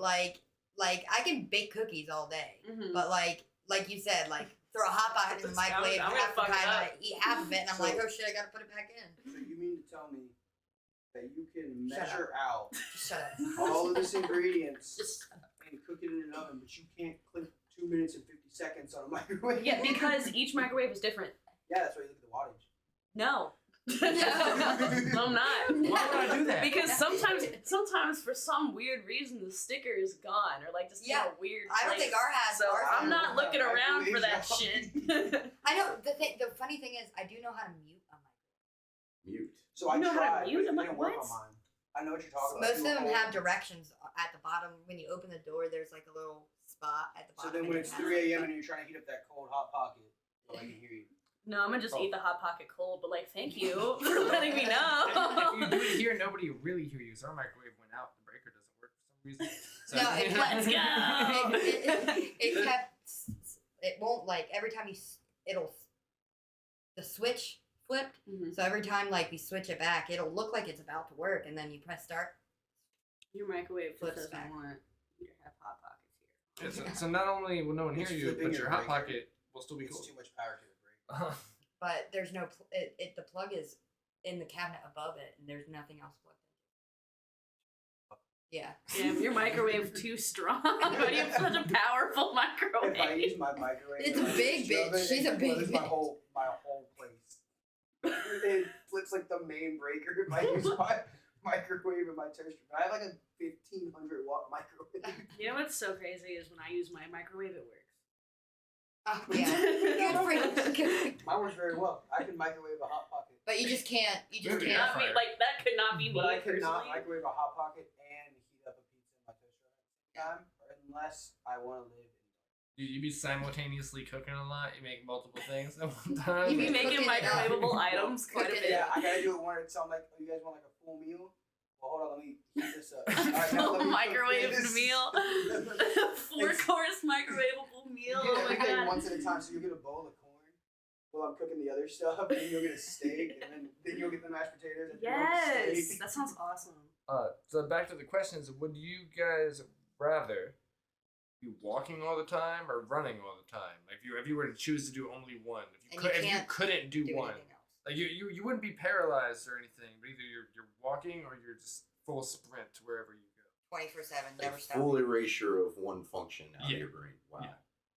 Like I can bake cookies all day, Mhm. but like you said, like throw a hot pocket in the microwave, I'm half gonna the fuck it time up. I eat half of it, and I'm So- like, oh shit, I gotta put it back in. So you mean to tell me that you can Shut measure out Just shut up. all of this ingredients Just and cook it in an oven, but you can't click 2 minutes and 50 seconds on a microwave? yeah, because each microwave is different. Yeah, that's why you look at the wattage. No. No. I'm not. Why would I do that? Because sometimes for some weird reason the sticker is gone or like just in Yeah, a weird I don't place. think our has. So ours I'm has. not looking around for that Microwave shit. I know the funny thing is I do know how to mute a microwave. Mute. So I You know how to tried, mute? but it I'm like, didn't work what? on mine. I know what you're talking about. Most of You them hold- have directions at the bottom. When you open the door, there's like a little spot at the So bottom. then when and it's it has 3 a.m. like and you're trying to heat up that cold hot pocket, well, I can hear you. No, I'm gonna just Oh. eat the hot pocket cold, but like thank you for letting me If know. you do it here, nobody will really hear you. So our microwave went out. The breaker doesn't work for some reason. So, No, it- Let's go. it kept. It won't like every time it'll the switch flipped. Mhm. So every time like we switch it back, it'll look like it's about to work, and then you press start. Your microwave just Flips doesn't back. want you to have hot pockets here. so not only will no one hear It's you, flipping but your your hot breaker. pocket will still be It's cool. too much power to the break. But there's no the plug is in the cabinet above it, and there's nothing else plugged in. Yeah. Damn, your microwave too strong. Why do you have such a powerful If I use microwave? my microwave, It's and a I big shove bitch. it, She's it a big flooded my bitch. whole place. It flips like the main breaker if I use my microwave and my toaster. But I have like a 1500 watt microwave. You know what's so crazy is when I use my microwave, it works. Oh yeah. Good for you. Mine works very well. I can microwave a hot pocket. But you just can't. You just Really? can't. Not me, like that could not be me But I cannot personally. microwave a hot pocket and heat up a pizza in my toaster at the same time, unless I want to live in. You be simultaneously cooking a lot. You make multiple things at one time. You be Cooking making it up. microwavable items quite a Cooking bit. it Yeah, I gotta do it one at a time. Like, oh, you guys want like a full meal? Well, hold on, let me heat this up. All right, now Full let me cook microwave this. meal. 4-course microwavable meal. You Oh my get everything god. once at a time. So you get a bowl of corn while I'm cooking the other stuff, and you'll get a steak, and then you'll get the mashed potatoes. And the Yes, steak. that sounds awesome. So back to the questions. Would you guys rather be walking all the time or running all the time? Like if you were to choose to do only one, if And you you can't couldn't do Do one, anything else. like you wouldn't be paralyzed or anything, but either you're walking or you're just full sprint to wherever you go. 24/7, A never stop. full erasure of one function out Yeah. of your brain. Wow.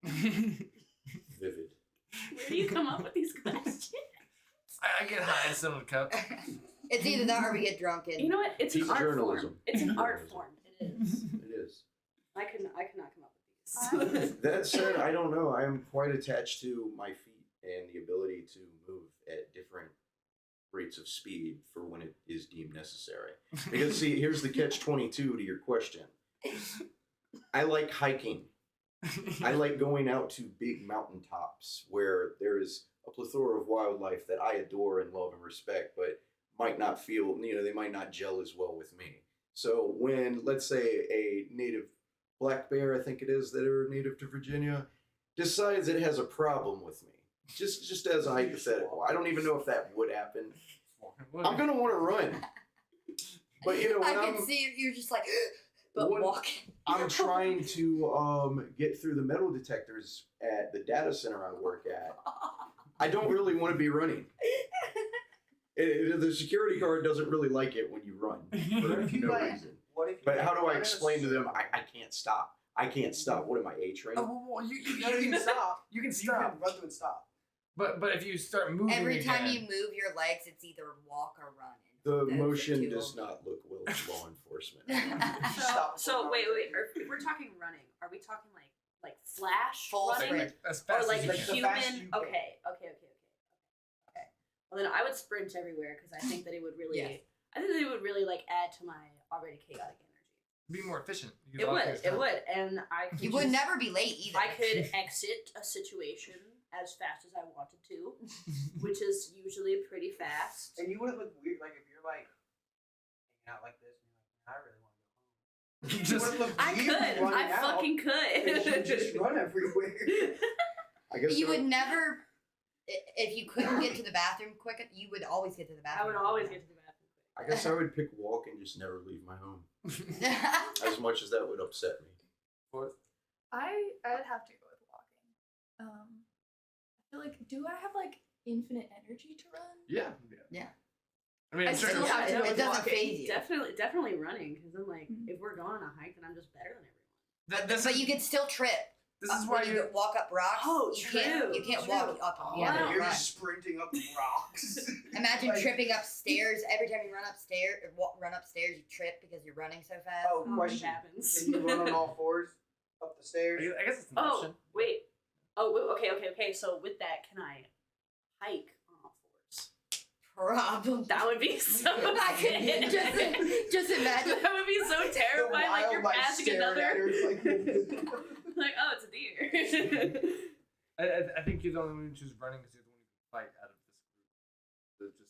Yeah. Vivid. Where do you come up with these questions? I get high in some of the cup. It's either that or we get drunk and You know what? It's Piece an of art journalism. form. It's an art Journalism. form. It is. It is. I could not come up with these. That said, I don't know. I am quite attached to my feet and the ability to move at different rates of speed for when it is deemed necessary. Because see, here's the catch-22 to your question. I like hiking. I like going out to big mountaintops where there is a plethora of wildlife that I adore and love and respect, but might not feel, they might not gel as well with me. So when, let's say, a native black bear, I think it is, that are native to Virginia, decides it has a problem with me, just as a hypothetical, I don't even know if that would happen. I'm gonna want to run, but when I can see you're just like, but When- walking. I'm trying to get through the metal detectors at the data center I work at, I don't really want to be running. The security guard doesn't really like it when you run for What if you no like- reason. What if you But how do I run in a explain to them circle? I can't stop? I can't stop. What am I, A train? Oh, well, you No, you can stop. You can You stop. can run through and stop. But if you start moving Every time again, you move your legs, it's either walk or run. And The That's motion too does old. not look well to law enforcement. Stop So going wait, on wait. there. If we're talking running, are we talking like flash Full running, sprint. As or fast like as Like you the can. fast human? you can. Okay. Well, then I would sprint everywhere because I think that it would really. Yes. I think that it would really like add to my already chaotic energy. Be more efficient. You It could lock would. things It down. would, and I could. You would just- never be late either. I could exit a situation as fast as I wanted to, which is usually pretty fast. And you wouldn't look weird, like if you're like hanging out like this, and you're like, I really want to go home. You Just- wouldn't look I weird could. running I out, fucking and you could. just run everywhere. I guess You there- would never. If you couldn't get to the bathroom quick, you would always get to the I bathroom. would always get to the bathroom I guess I would pick walk and just never leave my home. As much as that would upset me. Fourth. I'd have to go with walking. I feel like, do I have like infinite energy to run? Yeah. Yeah. I mean, I I'm sure still there's- have to it, go it with doesn't walking. phase you. Definitely running, because then like Mhm. if we're going on a hike, then I'm just better than everyone. this But is, you can still trip. this is why When you. walk up rocks. Oh, you can't. You true, can't true. walk up. Oh, You have wow. to You're run. just sprinting up rocks. Imagine Like- tripping upstairs every time you run upstairs. Run upstairs, you trip because you're running so fast. Oh, Oh, question. it happens. Can you run on all fours up the stairs? I guess it's an Oh, option. wait. Okay. So with that, can I hike on all fours? Problem. That would be so I can just imagine. That would be so The terrifying. Like you're wildlife passing staring another. at her, like, Like, oh, it's a deer. I think you're the only one who chooses running because you're the one who can fight out of this group. It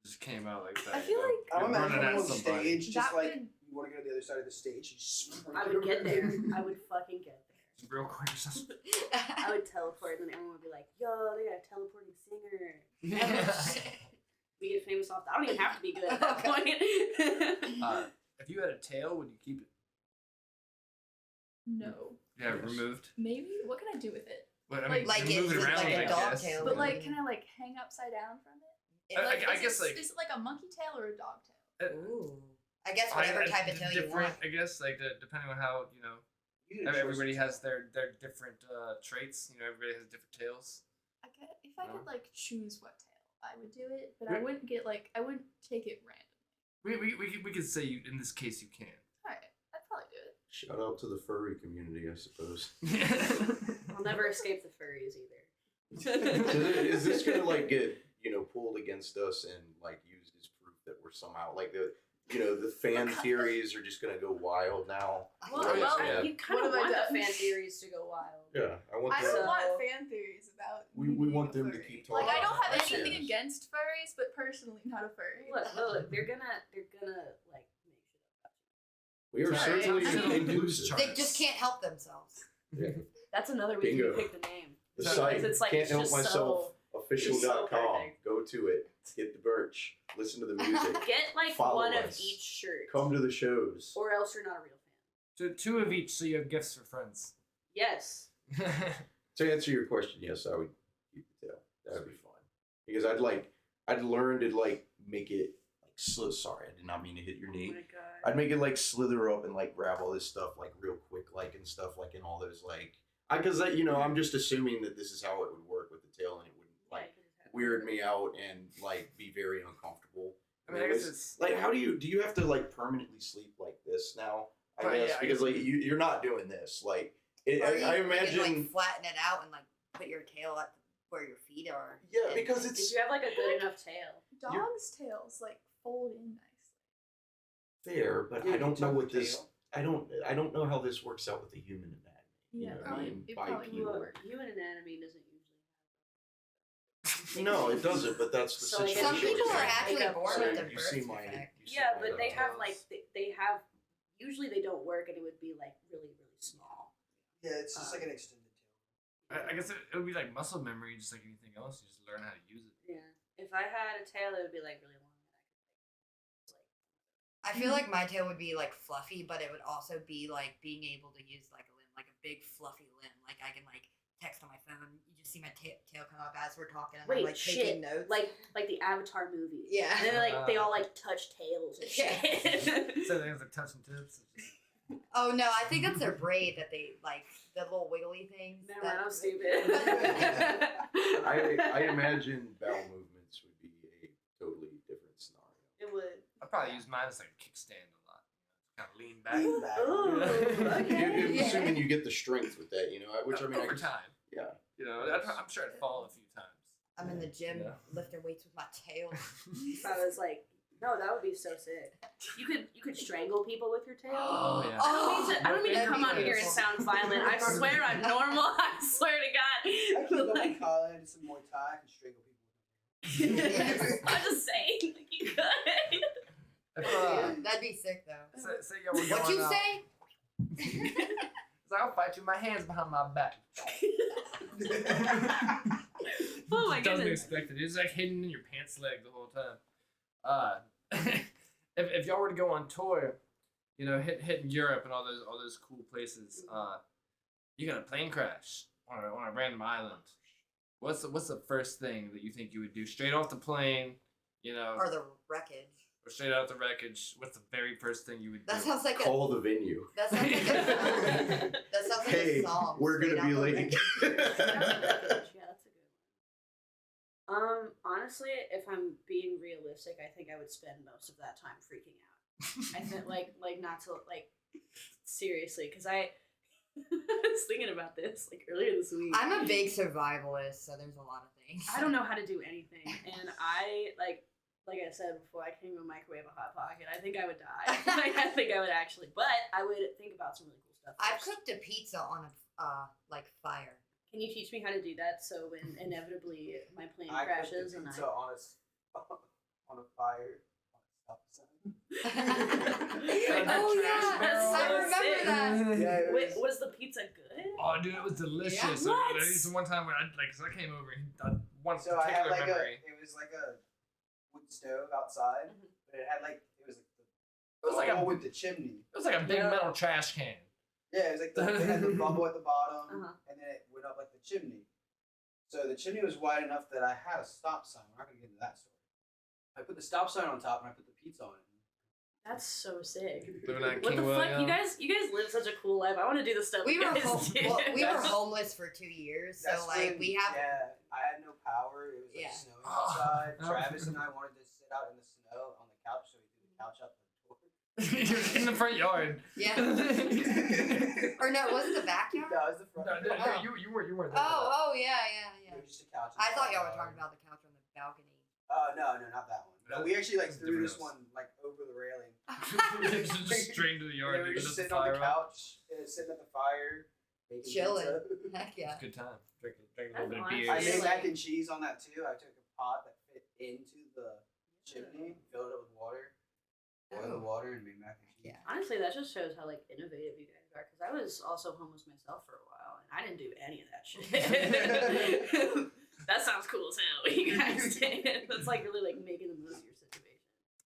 just came out like that. I feel you know? like- I'm You're running imagining at on somebody. stage, just That like would- you want to go to the other side of the stage. You just sprint I would get there. I would fucking get there. Real quick. Just... I would teleport, and then everyone would be like, "Yo, they got a teleporting singer." We get famous off that. I don't even have to be good at that point. If you had a tail, would you keep it? No. Yeah, Yes. removed. Maybe. What can I do with it? But, I mean, Like you it's move it around, like a I dog guess. tail. But like, can I like hang upside down from it? I Is guess, it, like- is it like a monkey tail or a dog tail? Ooh. I guess whatever type of tail you different, want. I guess, like depending on how you know. You get a Everybody choice. has their different traits. You know, everybody has different tails. I get if I No. could like choose what tail, I would do it, but I We- wouldn't get like I wouldn't take it random. We could say you in this case you can. All right, I'd probably do it. Shout out to the furry community, I suppose. I'll never escape the furries either. So is this gonna like get pulled against us and like used as proof that we're somehow like the fan theories are just gonna go wild now? Well, Right, yeah. you kind What of have I want done? the fan theories to go wild. Yeah, I want I the, don't So- want fan theories about. we me being want a them to furry. keep talking. Like I don't have about anything this. against furries, but personally not a furry. Look, they're gonna like make shit up. We are Sorry. certainly I mean- inclusive. They just can't help themselves. That's another reason Bingo. you pick the name. The So- site It's like, can't it's help just myself. Official.com. perfect. Go to it. Get the merch. Listen to the music. Get like Follow one of us. each shirt, Come to the shows. or else you're not a real fan. So two of each, so you have gifts for friends. Yes. To answer your question, yes, I would keep the tail. That would be fun because I'd learn to like make it like sorry, I did not mean to hit your Oh knee. my god. I'd make it like slither up and like grab all this stuff like real quick, like and stuff like in all those like because I'm just assuming that this is how it would work with the tail and it wouldn't Yeah, like you could just have- weird me out and like be very uncomfortable. I mean, I guess it's Like, how do you have to like permanently sleep like this now? I Right, guess yeah, I because guess like you're not doing this. Like, it, Or I you imagine. can, like flatten it out and like put your tail at where your feet are. Yeah, And- because If it's you have like a good enough tail. Dogs' tails like fold in nicely. fair, but Yeah, I you don't know tuck what the this. tail. I don't know how this works out with the human anatomy. Yeah, know what I probably, mean? it By probably people. would Look, human anatomy doesn't usually. No, it doesn't. But that's the So, like, situation. Some people we're are in. actually Makeup born or with a something. You see birth my. defect. you see Yeah, my but they have tails. like they have. Usually they don't work, and it would be like really small. Yeah, it's just like an extended tail. I guess it would be like muscle memory, just like anything else. You just learn how to use it. Yeah. If I had a tail, it would be like really long. I feel like my tail would be like fluffy, but it would also be like being able to use like a limb, like a big fluffy limb. Like I can like text on my phone. You just see my tail come up as we're talking, and Wait, I'm like taking notes. Like the Avatar movie. Yeah. And then like they all like touch tails and Yeah. shit. So things like touching tips. It's just- Oh no, I think it's their braid that they like the little wiggly things. Never that- mind, I'm stupid. I imagine bowel movements would be a totally different scenario. probably use mine as like a kickstand a lot. Kind of lean back. Lean back. Ooh, okay. You're assuming you get the strength with that, which I mean, over I guess, time. yeah. I'm sure I'd fall a few times. I'm in the gym Yeah. lifting weights with my tail. I was like, no, that would be so sick. You could strangle people with your tail. Oh yeah. I don't mean to that'd come be on here and beautiful. sound violent. I swear I'm normal. I swear to I God. can go Like, to college and some Muay Thai. I can strangle people. I'm just saying, like you could. If, That'd be sick though. say y'all were What'd you going out- say? So I'll fight you with my hands behind my back. Oh my Doesn't goodness. expect it. It's like hidden in your pants leg the whole time. If y'all were to go on tour, hitting Europe and all those cool places, you got a plane crash on a random island. What's the first thing that you think you would do straight off the plane? Or the wreckage. Or straight out the wreckage. What's the very first thing you would do? That sounds like Call the venue. That sounds like that sounds like Hey, a song. we're straight gonna be out the late. Yeah, that's a good one. Honestly, if I'm being realistic, I think I would spend most of that time freaking out. I think like not to like seriously, because I was thinking about this like earlier this week. I'm a big survivalist, so there's a lot of things. I don't know how to do anything, and I like I said before, I can't even microwave a hot pocket. I think I would die. I think I would actually, but I would think about some really cool stuff. I've first. cooked a pizza on a fire. Can you teach me how to do that so when inevitably my plane I cooked crashes the and pizza on a fire on a stop sign. Oh yeah, That's I so remember sick. that. Yeah, Wait, was the pizza good? Oh, dude, it was delicious. Yeah. I What? used to one time where cause I came over and one So I had particular memory. it was like a wood stove outside, Mhm. but it had like it was like It was like a with the chimney. It was like a big Yeah. metal trash can. Yeah, it was like it had the bubble at the bottom, Uh-huh. and then it went up like the chimney. So the chimney was wide enough that I had a stop sign. We're not gonna get into that story. I put the stop sign on top and I put the pizza on it. That's so sick. Living at What King the fuck? William. You guys live such a cool life. I want to do the stuff We you were guys do. we were homeless for 2 years, so like when, we have. Yeah, I had no power. It was like Yeah. snowing outside. Oh. Travis and I wanted to sit out in the snow on the couch, so we threw the couch out the door. You're in the front yard. Yeah. no, Or no, was it the backyard? No, it was the front. no, Oh. you weren't there. Oh yeah. It was just a couch. in I the thought front y'all were yard. talking about the couch on the balcony. No, not that one. No, we actually like That's threw different this house. one like over the railing. just straight into the Yeah, yard. we were dude, just let the sitting on fire the up. couch, sitting at the fire, making Chilling. pizza. Heck It's yeah. a good time. Drinking a That's little bit of awesome. beer. I Yeah. made like- mac and cheese on that too. I took a pot that fit into the chimney, filled it with water, boiled the Oh. water, and made mac and cheese. Yeah. Honestly, that just shows how like innovative you guys are. Because I was also homeless myself for a while, and I didn't do any of that shit. That sounds cool as hell. What you guys did. That's like really like making the most of your situation.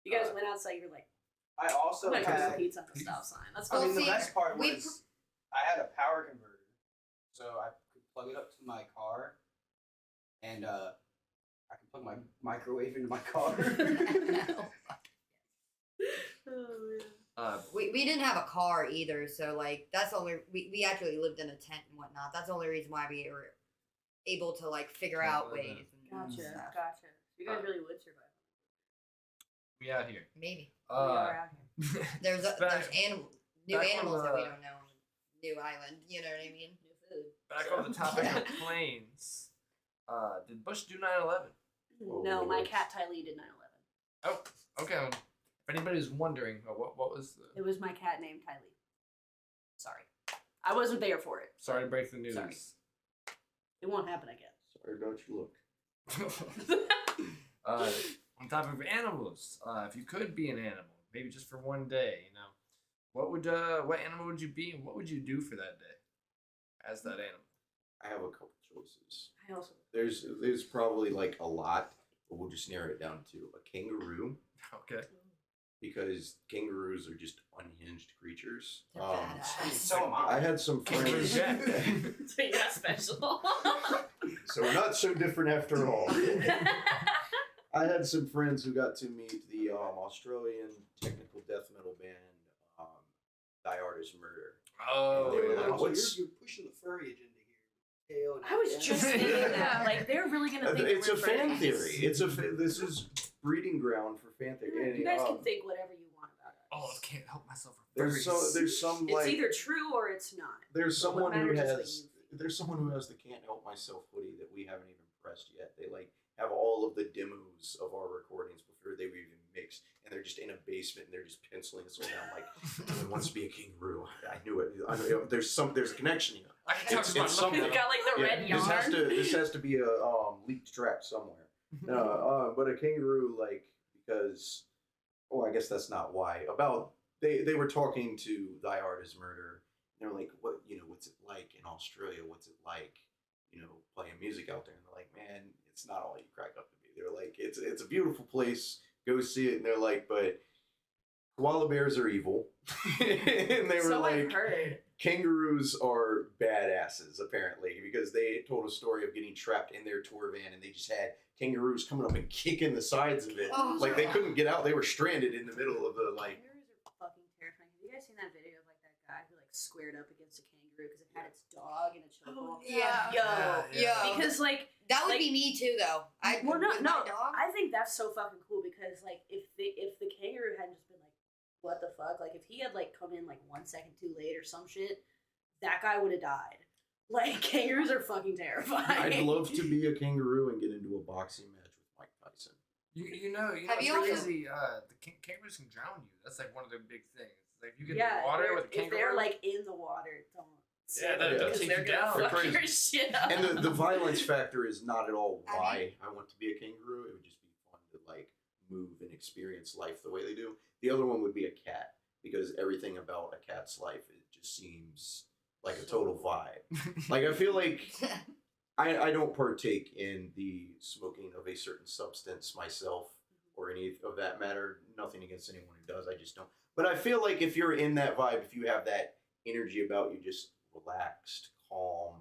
You guys went outside. You're like, I also I'm gonna cook some had. pizza on the stop sign. That's I Well, mean, fine. the see, best part we was I had a power converter, so I could plug it up to my car, and I could plug my microwave into my car. Oh, yeah. We didn't have a car either, so like that's the only we actually lived in a tent and whatnot. That's the only reason why we were able to like figure Yeah, out well, ways. And Gotcha. stuff. Gotcha. You guys really would survive. We out here. Maybe We are out here. there's Back- new back on animals that we the- don't know. New island, you know what I mean? New food. Back on the topic of planes. Did Bush do 9/11? Oh, No, my Lord. cat Tylee did 9/11. Oh, okay. If anybody's wondering, what was the? It was my cat named Tylee. Sorry, I wasn't there for it. Sorry to break the news. Sorry. It won't happen again. Sorry about your look. On top of animals, if you could be an animal, maybe just for one day, what animal would you be, and what would you do for that day, as that animal? I have a couple choices. I also. There's probably like a lot, but we'll just narrow it down to a kangaroo, Okay. because kangaroos are just unhinged creatures. They're badass. So am I. I had some Kangaroo friends. Jack. So you're not special. So we're not so different after all. I had some friends who got to meet the Australian technical death metal band, Die Artist Murder. Oh, They were yeah. like, "What's-" You're pushing the furry agenda here. Tail and- I was just thinking that. Like they're really gonna think It's that a we're fan friends. theory. This is breeding ground for fan theory. You guys can think whatever you want about it. Oh, I can't help myself. There's some It's like either true or it's not. there's But what someone who matters is what has you think. there's someone who has the Can't Help Myself hoodie that we haven't even pressed yet. They like have all of the demos of our recordings before they were even mixed, and they're just in a basement and they're just penciling us all down like everyone wants to be a kangaroo. I knew it. There's a connection here. I can talk It's about something. It's got like the red yarn. This has to be a leaked track somewhere. But a kangaroo, like, because I guess that's not why. About they were talking to Thy Art Is Murder. And they're like, what's it like in Australia? What's it like, playing music out there? And they're like, man, it's not all you crack up to be. They're like, it's a beautiful place. Go see it. And they're like, but koala bears are evil. And they were So like, I've heard. kangaroos are badasses, apparently, because they told a story of getting trapped in their tour van and they just had kangaroos coming up and kicking the sides of it. Oh, Like, they couldn't get out. They were stranded in the middle of the, like... Kangaroos are fucking terrifying. Have you guys seen that video of like that guy who like squared up against a kangaroo because it had its dog in a chokehold? Yeah. Yo. Because like That would like- be me too, though. well, no, with no. my dog. I think that's so fucking cool because like if the kangaroo hadn't just been like, what the fuck? Like if he had like come in like 1 second too late or some shit, that guy would have died. Like kangaroos are fucking terrifying. I'd love to be a kangaroo and get into a boxing match with Mike Tyson. You know, Have it's you also- crazy. The kangaroos can drown you. That's like one of their big things. Like you get Yeah, in the water with a if kangaroo. they're like in the water, don't. Yeah, they'll because take they're you gonna down. They're fuck crazy. your shit up. And the violence factor is not at all I why I want to be a kangaroo. It would just be fun to, like, move and experience life the way they do. The other one would be a cat, because everything about a cat's life, it just seems like a total vibe. Like, I feel like I don't partake in the smoking of a certain substance myself or any of that matter. Nothing against anyone who does. I just don't. But I feel like if you're in that vibe, if you have that energy about you, just relaxed, calm,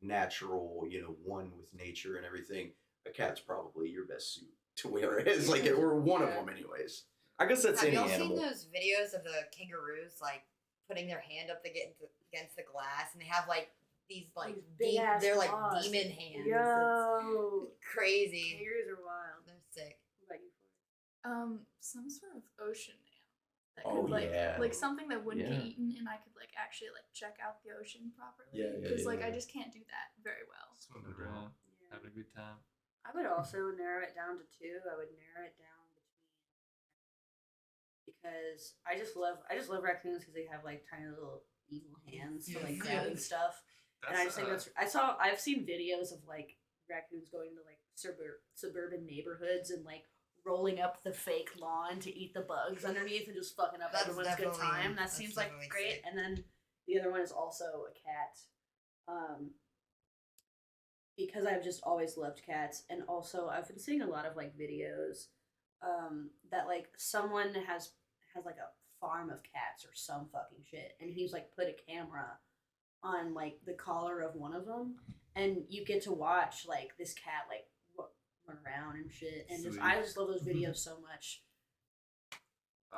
natural, one with nature and everything, a cat's probably your best suit to wear as, like, or one of them anyways. I guess that's Have any y'all animal. seen those videos of the kangaroos like putting their hand up against the glass, and they have like these like These big-ass they're like claws. demon hands. Yo, It's crazy. kangaroos are wild. They're sick. What about you, Flora? Some sort of ocean animal that Oh, could yeah. like something that wouldn't Yeah. get eaten, and I could like actually like check out the ocean properly. Yeah, yeah, Because like yeah. I just can't do that very well. Swimming around, Yeah. having a good time. I would also narrow it down to two. I would narrow it down because I just love raccoons because they have like tiny little evil hands for like grabbing stuff. And I just think I've seen videos of like raccoons going to like suburban neighborhoods and like rolling up the fake lawn to eat the bugs underneath and just fucking up That's everyone's good definitely- time. That that's seems like definitely great. sick. And then the other one is also a cat. Because I've just always loved cats, and also I've been seeing a lot of like videos that like someone has like a farm of cats or some fucking shit, and he's like put a camera on like the collar of one of them, and you get to watch like this cat like run around and shit, and I just love those videos so much.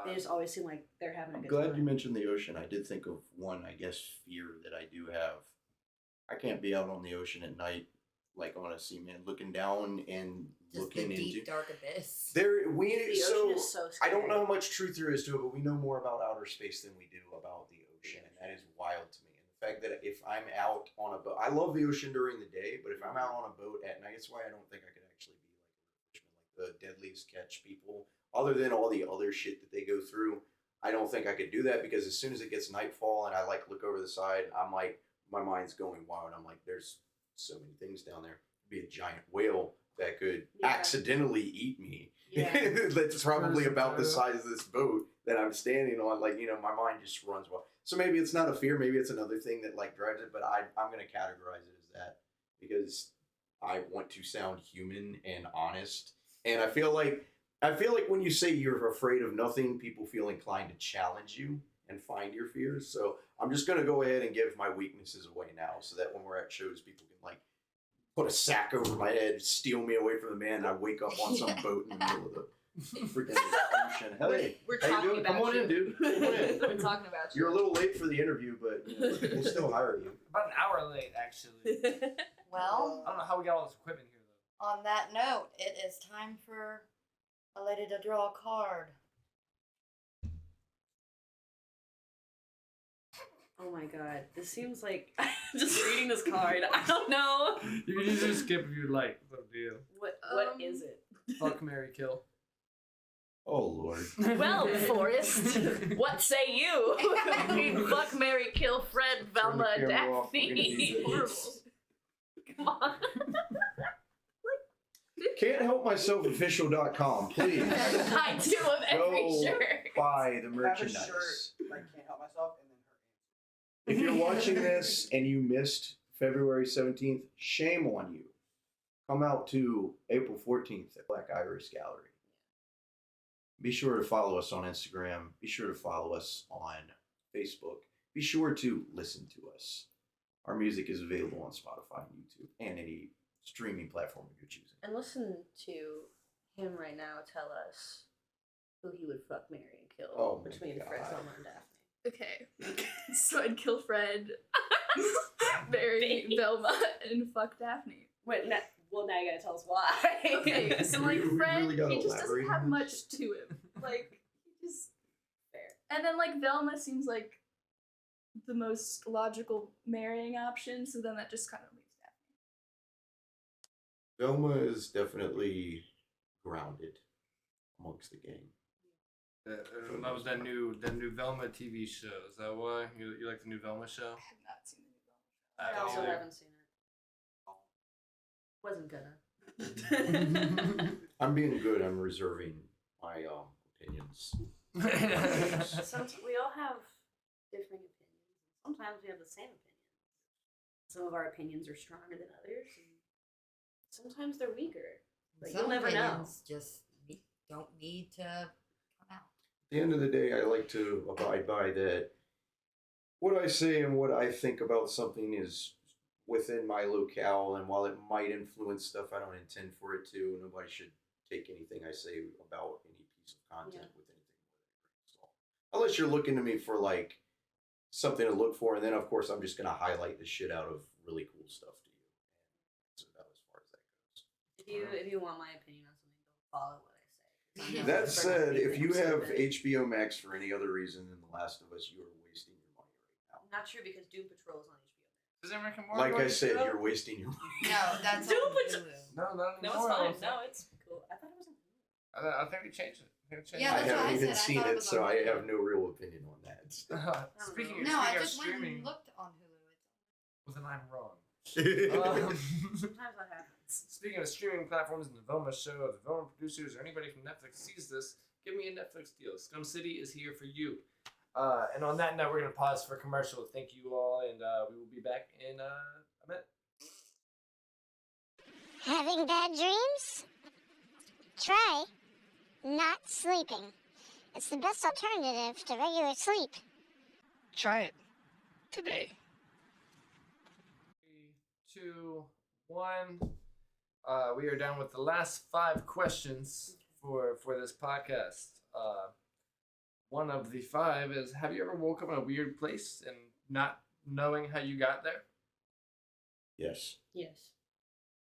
They just always seem like they're having a I'm good glad time. you mentioned the ocean. I did think of one, I guess, fear that I do have. I can't be out on the ocean at night, like on a seaman, looking down and Just looking the deep into. dark abyss. The ocean is so I don't scary. know how much truth there is to it, but we know more about outer space than we do about the ocean, and that is wild to me. And the fact that if I'm out on a boat, I love the ocean during the day, but if I'm out on a boat at night, it's why I don't think I could actually be like the deadliest catch people. Other than all the other shit that they go through, I don't think I could do that, because as soon as it gets nightfall and I like look over the side, I'm like, my mind's going wild. I'm like, there's so many things down there. Could be a giant whale that could Yeah. accidentally eat me. Yeah. That's probably Person about the photo. size of this boat that I'm standing on. Like, my mind just runs wild. So maybe it's not a fear. Maybe it's another thing that like drives it. But I'm going to categorize it as that, because I want to sound human and honest. And I feel like when you say you're afraid of nothing, people feel inclined to challenge you and find your fears. So I'm just going to go ahead and give my weaknesses away now, so that when we're at shows, people can like put a sack over my head, steal me away from the man, and I wake up on some boat in the middle of the freaking ocean. Hey, We're how you talking doing? about Come on you. in, dude. Come on in. We're talking about you. You're a little late for the interview, but we'll still hire you. About an hour late, actually. Well, I don't know how we got all this equipment here though. on that note, it is time for a lady to draw a card. Oh my god, this seems like just reading this card. I don't know. You can easily skip if you'd like. No deal. What is it? Fuck, Mary, kill. Oh Lord. Well, Forrest, what say you? We fuck, marry, kill Fred, Velma, Turn the camera off, we're gonna Daphne. need this. Come on. Can't help myself official.com, please. I do of every Go shirt. buy the Have a merchandise. shirt like can't help myself, and then her. If you're watching this and you missed February 17th, shame on you. Come out to April 14th at Black Iris Gallery. Be sure to follow us on Instagram. Be sure to follow us on Facebook. Be sure to listen to us. Our music is available on Spotify and YouTube and any streaming platform you're choosing. And listen to him right now tell us who he would fuck, marry, and kill Oh my between Fred, God. Velma, and Daphne. Okay. So I'd kill Fred, marry Velma, and fuck Daphne. Wait, well, now you gotta tell us why. Okay, so like You Fred, really gotta he just doesn't elaborate have on much this. to him. Like, he just. Fair. And then like Velma seems like the most logical marrying option, so then that just kind of leaves Daphne. Velma is definitely grounded amongst the gang. That was that new Velma TV show. Is that why you like the new Velma show? I have not seen the new Velma. I don't also either. haven't seen it. Wasn't gonna. I'm being good. I'm reserving my opinions. Sometimes we all have different opinions. Sometimes we have the same opinions. Some of our opinions are stronger than others, and sometimes they're weaker. But Some you'll never know. opinions just don't need to come out. At the end of the day, I like to abide by that what I say and what I think about something is within my locale, and while it might influence stuff I don't intend for it to, nobody should take anything I say about any piece of content with anything with a grain of salt. Unless you're looking to me for like something to look for, and then of course I'm just gonna highlight the shit out of really cool stuff to you. That's about as far as that goes. If you want my opinion on something, don't follow what I say. 'cause I'm known That for said, not if being you have stupid. HBO Max for any other reason than The Last of Us, you are wasting your money right now. Not true because Doom Patrol is on HBO. Is that Rick and Morty? Like I on said, HBO? you're wasting your money. No, that's Doom on Patrol. Hulu. No, not No, anymore. it's I fine. don't No, think. it's cool. I thought it was on. I think we changed it. I think we changed Yeah, I that's what haven't I even said. I seen thought it it, was so on I Hulu. have no real opinion on that. Speaking No, I of just went streaming, and looked on Hulu. well, then I'm wrong. Sometimes that happens. Speaking of streaming platforms and the Velma show, the Velma producers, or anybody from Netflix sees this, give me a Netflix deal. Scum City is here for you. And on that note, we're going to pause for commercial. Thank you all, and we will be back in a minute. Having bad dreams? Try not sleeping. It's the best alternative to regular sleep. Try it today. 3, 2, 1. We are down with the last 5 questions for this podcast. One of the 5 is: have you ever woke up in a weird place and not knowing how you got there? Yes. Yes.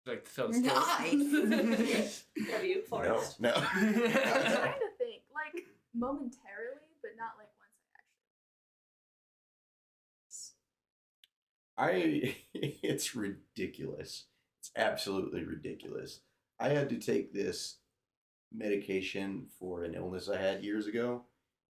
Would you like to tell the story? Nice. Have you, No. Forrest? No. I'm trying to think, like momentarily, but not like once I actually. It's ridiculous. It's absolutely ridiculous. I had to take this medication for an illness I had years ago,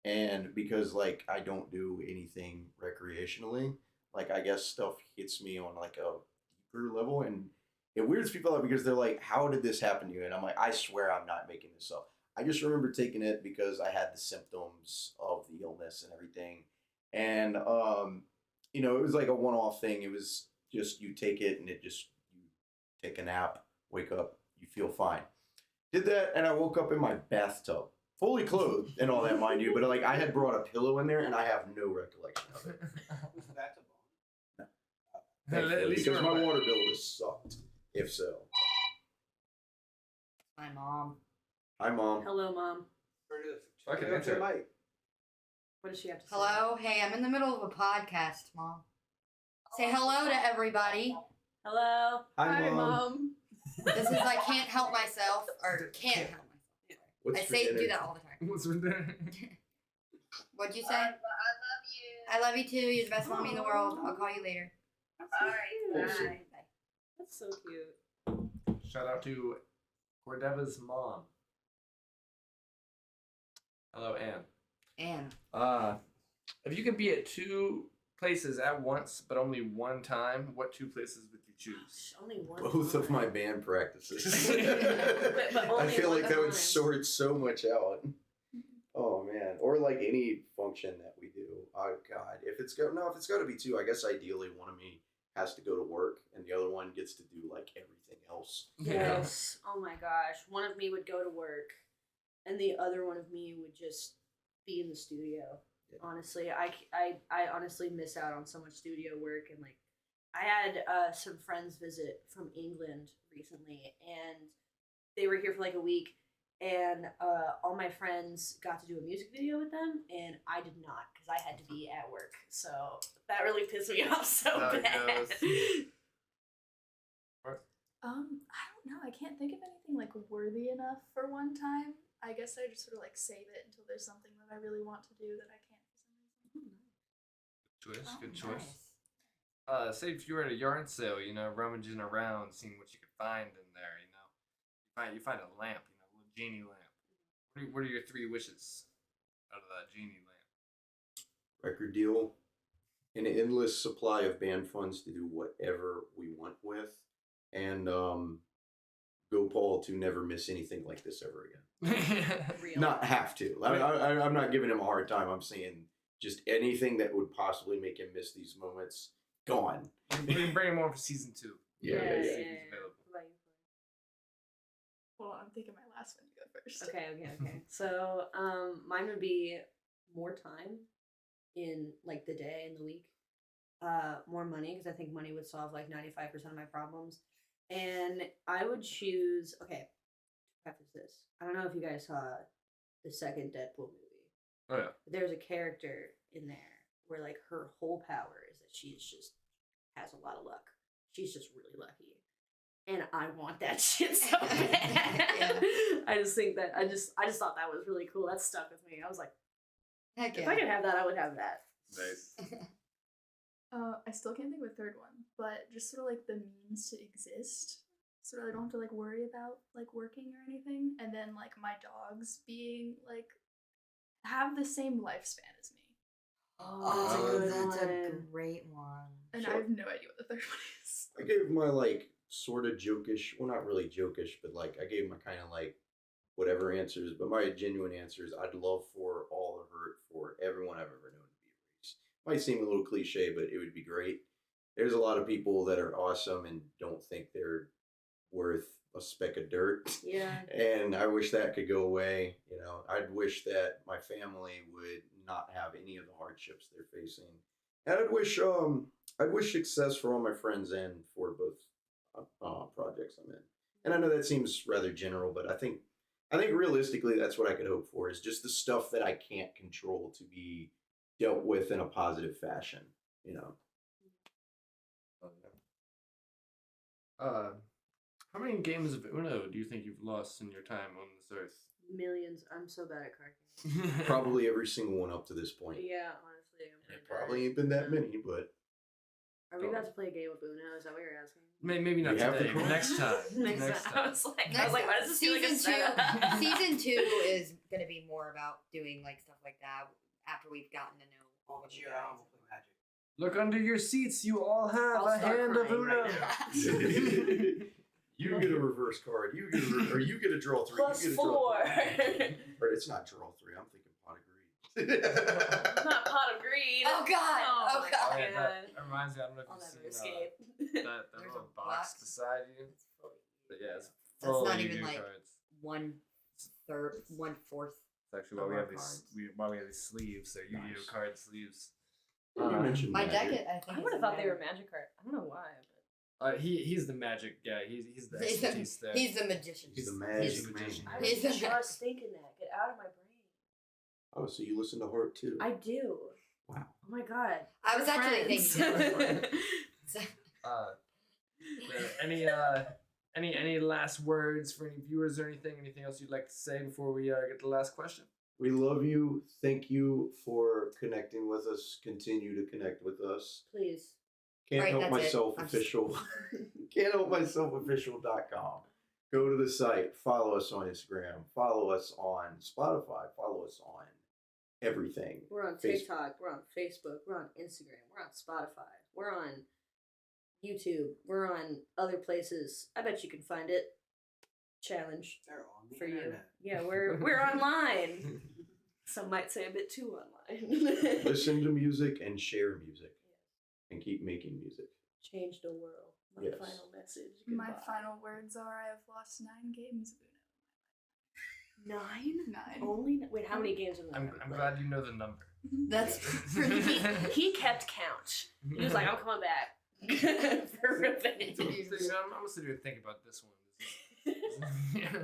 and because like I don't do anything recreationally, like I guess stuff hits me on like a deeper level, and it weirds people out because they're like, "How did this happen to you?" And I'm like, "I swear I'm not making this up." I just remember taking it because I had the symptoms of the illness and everything, and you know, it was like a one-off thing. It was just you take it and you take a nap, wake up, you feel fine. Did that, and I woke up in my bathtub, fully clothed and all that, mind you. But like I had brought a pillow in there, and I have no recollection of it. That's a At least because you my were- water bill was sucked. If so, My mom. hi mom. Hello, Mom. Fucking Go to answer the it. mic. What does she have to say? Hello? Hey, I'm in the middle of a podcast, Mom. Say hello to everybody. Hello. Hi, mom. Mom. This is I Can't Help Myself, or Can't Help Myself. What's I for say dinner? do that all the time. What's with that? What'd you say? I love you. I love you too. You're the best mommy in the world. I'll call you later. Alright, Awesome. bye. Bye. That's so cute. Shout out to Cordeva's mom. Hello, Anne. And If you could be at two places at once, but only one time, what two places would you choose? Gosh, only one. Both of time. my band practices. But I only feel like one that would time. sort so much out. Oh man, or like any function that we do. Oh god, if it's got to be two, I guess ideally one of me has to go to work and the other one gets to do like everything else. Yes. Oh my gosh. One of me would go to work, and the other one of me would just be in the studio. Yeah. Honestly, I honestly miss out on so much studio work, and like I had some friends visit from England recently, and they were here for like a week, and all my friends got to do a music video with them, and I did not because I had to be at work. So that really pissed me off so How it bad. goes. I don't know. I can't think of anything like worthy enough for one time. I guess I just sort of like save it until there's something that I really want to do that I can't for some reason. Choice, Oh, good choice. nice. Say if you were at a yard sale, rummaging around, seeing what you could find in there, you find a lamp, a little genie lamp. What are your three wishes out of that genie lamp? Record deal, an endless supply of band funds to do whatever we want with, and go Paul to never miss anything like this ever again. Real. Not have to. I'm not giving him a hard time. I'm saying just anything that would possibly make him miss these moments, gone. Bring him on for season 2. Yeah. Yeah. See if he's available. What about you? Well, I'm thinking my last one to go first. Okay. So, mine would be more time in like the day and the week. More money because I think money would solve like 95% of my problems. And I would choose. Okay, preface this. I don't know if you guys saw the second Deadpool movie. Oh yeah. But there's a character in there where like her whole power is that she's just has a lot of luck. She's just really lucky. And I want that shit so bad. Yeah. I just think that I just thought that was really cool. That stuck with me. I was like, Heck if I yeah. could have that, I would have that. Nice. I still can't think of a third one, but just sort of like the means to exist, so that I don't have to like worry about like working or anything, and then like my dogs being like have the same lifespan as me, Oh, that's a one. great one. and Sure. I have no idea what the third one is. I gave my like sort of jokish, well, not really jokish, but like I gave my kind of like whatever answers, but my genuine answers, I'd love for all of hurt for everyone I've ever known to be erased. Might seem a little cliche, but it would be great. There's a lot of people that are awesome and don't think they're worth a speck of dirt. Yeah. And I wish that could go away. I'd wish that my family would not have any of the hardships they're facing. And I'd wish success for all my friends and for both projects I'm in. And I know that seems rather general, but I think realistically that's what I could hope for, is just the stuff that I can't control to be dealt with in a positive fashion. How many games of Uno do you think you've lost in your time on this earth? Millions. I'm so bad at card games. Probably every single one up to this point. Yeah, honestly. I'm And pretty it probably ain't been that many, but Are we about to play a game of Uno? Is that what you're asking? Maybe not You have today, the but coin. next time. Next time. I was like, why does this feel like a season setup? Season 2 is gonna be more about doing like stuff like that after we've gotten to know all of you guys. We'll play Magic. Look under your seats. You all have I'll a start hand of crying Uno. right now. you get a reverse card. You get a draw 3. Plus you get a draw 4. 3. Or it's not draw 3. I'm thinking pot of greed. Not pot of greed. Oh, God. Oh, my God. Oh, yeah, God. that reminds me. I don't know if I'll you've never seen escape. that There's little a box box. beside you. It's fully- But yeah, it's That's full not of even, Yu-Gi-Oh like- cards. 1/4. It's actually of why we our have these. cards. Why we have these sleeves. They're Yu-Gi-Oh Nice. card sleeves. You mentioned My Magic. deck, I think. I would have thought they were magic cards. I don't know why. He's the magic guy. He's the He's the- expertise there. He's the magician. He's the He's magic the man. magician. I He's was a- just thinking that. Get out of my brain. Oh, so you listen to Heart too? I do. Wow. Oh my god. I was We're actually friends. thinking that before. Any any last words for any viewers or anything? Anything else you'd like to say before we get the last question? We love you. Thank you for connecting with us. Continue to connect with us. Please. Can't Right, help that's it. myself I'm just- official. Can't help myself official.com. Go to the site. Follow us on Instagram. Follow us on Spotify. Follow us on everything. We're on TikTok. We're on Facebook. We're on Instagram. We're on Spotify. We're on YouTube. We're on other places. I bet you can find it. Challenge They're on the for you. internet. Yeah, we're online. Some might say a bit too online. Listen to music and share music. And keep making music. Change the world. My Yes. final message. My Goodbye. final words are: I have lost 9 games of Uno. 9? 9. Only wait. How many games have we I'm played? glad you know the number. That's He kept count. He was like, "I'm coming back for revenge." I'm gonna sit here and think about this one.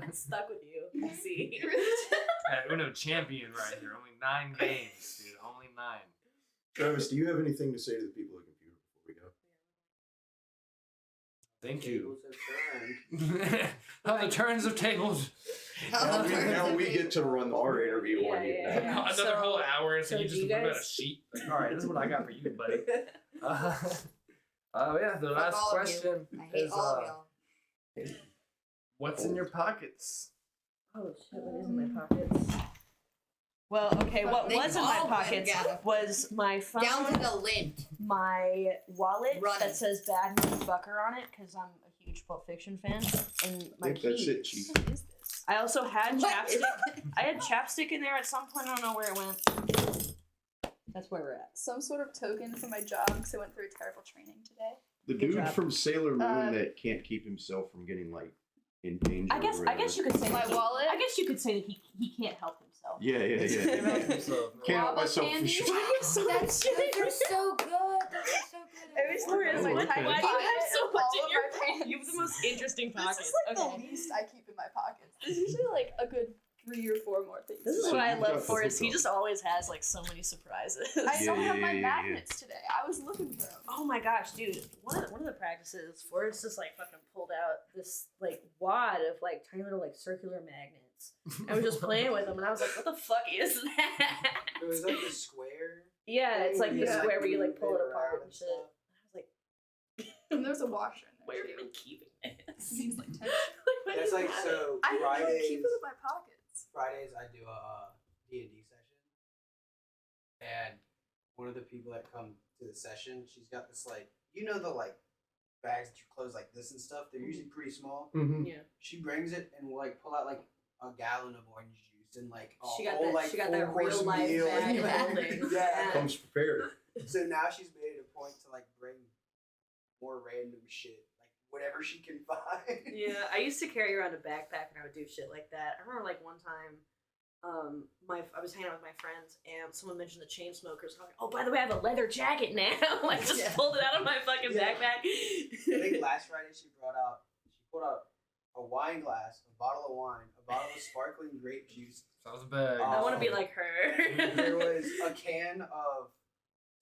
I'm stuck with you. I see. Uno champion right here. Only 9 games, dude. Only 9. Travis, do you have anything to say to the people at computer before we go? Thank you. Tables have turned. How the turns of tables. Now we get to run our interview on you. Yeah. Another So- whole hour, so so you do just you whip out a guys- sheet. Like, all right, this is what I got for you, buddy. Yeah, the Fuck last all of you. question I hate is, all of y'all. what's in your pockets? Oh shit! What is in my pockets? Well, okay. What They was in my all went pockets down. was my phone, Down to the lint. my wallet Running. that says "Bad News Bucker" on it because I'm a huge Pulp Fiction fan, and my I think that's keys. it, Chief. What is this? I also had What is chapstick. I had chapstick in there at some point. I don't know where it went. That's where we're at. Some sort of token for my job because I went through a terrible training today. The Good dude job. from Sailor Moon Uh, that can't keep himself from getting like in danger. I guess. or I guess you could say My that he- wallet? I guess you could say that he can't help himself. Yeah. So, Can't help Guava myself. candy? for Why do you have so much Those shit? are so good. Those are so good. Every story is Oh, like, okay. why do you have so All much of in your my pocket? pants. You have the most interesting This pockets. is like Okay. the least I keep in my pockets. There's usually like a good 3 or 4 more things. This is So what I you've love got for the is he hook just always has like so many surprises. I don't have my Yeah. magnets today. I was looking for them. Oh my gosh, dude! One of the practices, Forrest just like fucking pulled out this like wad of like tiny little like circular magnets, and was just playing with them, and I was like, "What the fuck is that?" It was like the square. Yeah, it's like the Yeah. square where you like pull it Move apart around and shit. stuff. I was like, And there's a washer in there. "Where have too. you been keeping this?" Seems like 10. Why That's do you like have it? so. I don't Fridays. keep it in my pockets. Fridays I do a D&D session, and one of the people that come to the session, she's got this like the like bags that you close like this and stuff. They're usually pretty small. Mm-hmm. Yeah, She brings it and will like pull out like a gallon of orange juice and like a She got whole that- like she got full that course real life meal. bag of Yeah. holding. Yeah. Comes prepared. So now she's made it a point to like bring more random shit, like whatever she can find. yeah. I used to carry around a backpack and I would do shit like that. I remember like one time, I was hanging out with my friends and someone mentioned the chain smokers. And I was like, oh, by the way, I have a leather jacket now. Like just Yeah. pulled it out of my fucking Yeah. backpack. I think last Friday she pulled out a wine glass, a bottle of wine, a bottle of sparkling grape juice. sounds bad. I want to be like her. There was a can of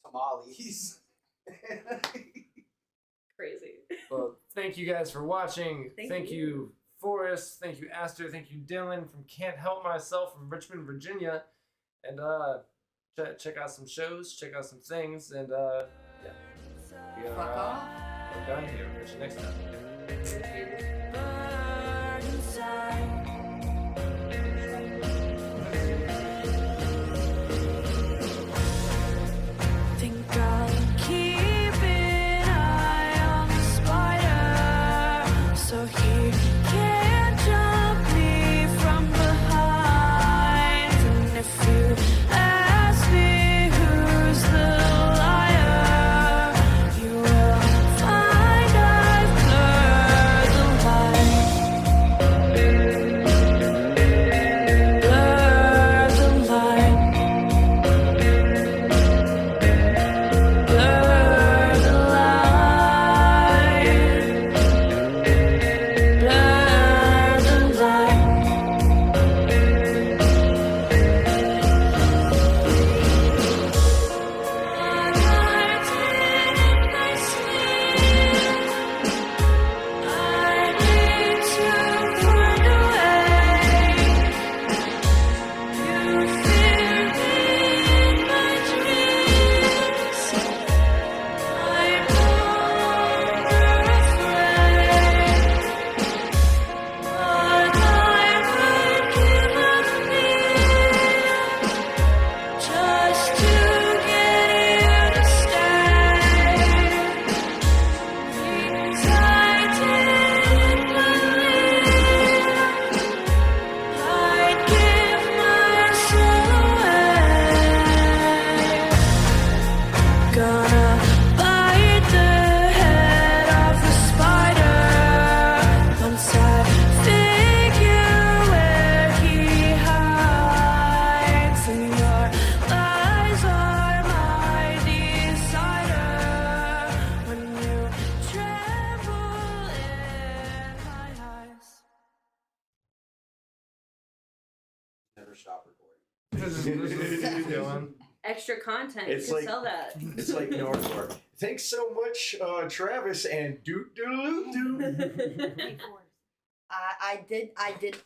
tamales. Crazy. Well, thank you guys for watching. Thank Thank you. you, Forrest. Thank you, Aster. Thank you, Dylan from Can't Help Myself from Richmond, Virginia. And check out some shows, check out some things, and yeah. We Fuck are off. we're done here. We'll catch you next time. Think I'll keep an eye on the spider, so he can't jump me from behind. And if you ask me who's the liar, you will find I've blurred the stop recording. Extra content. It's you can like- sell that. It's like North Park. Thanks so much, Travis and Doot Doot Doot. I did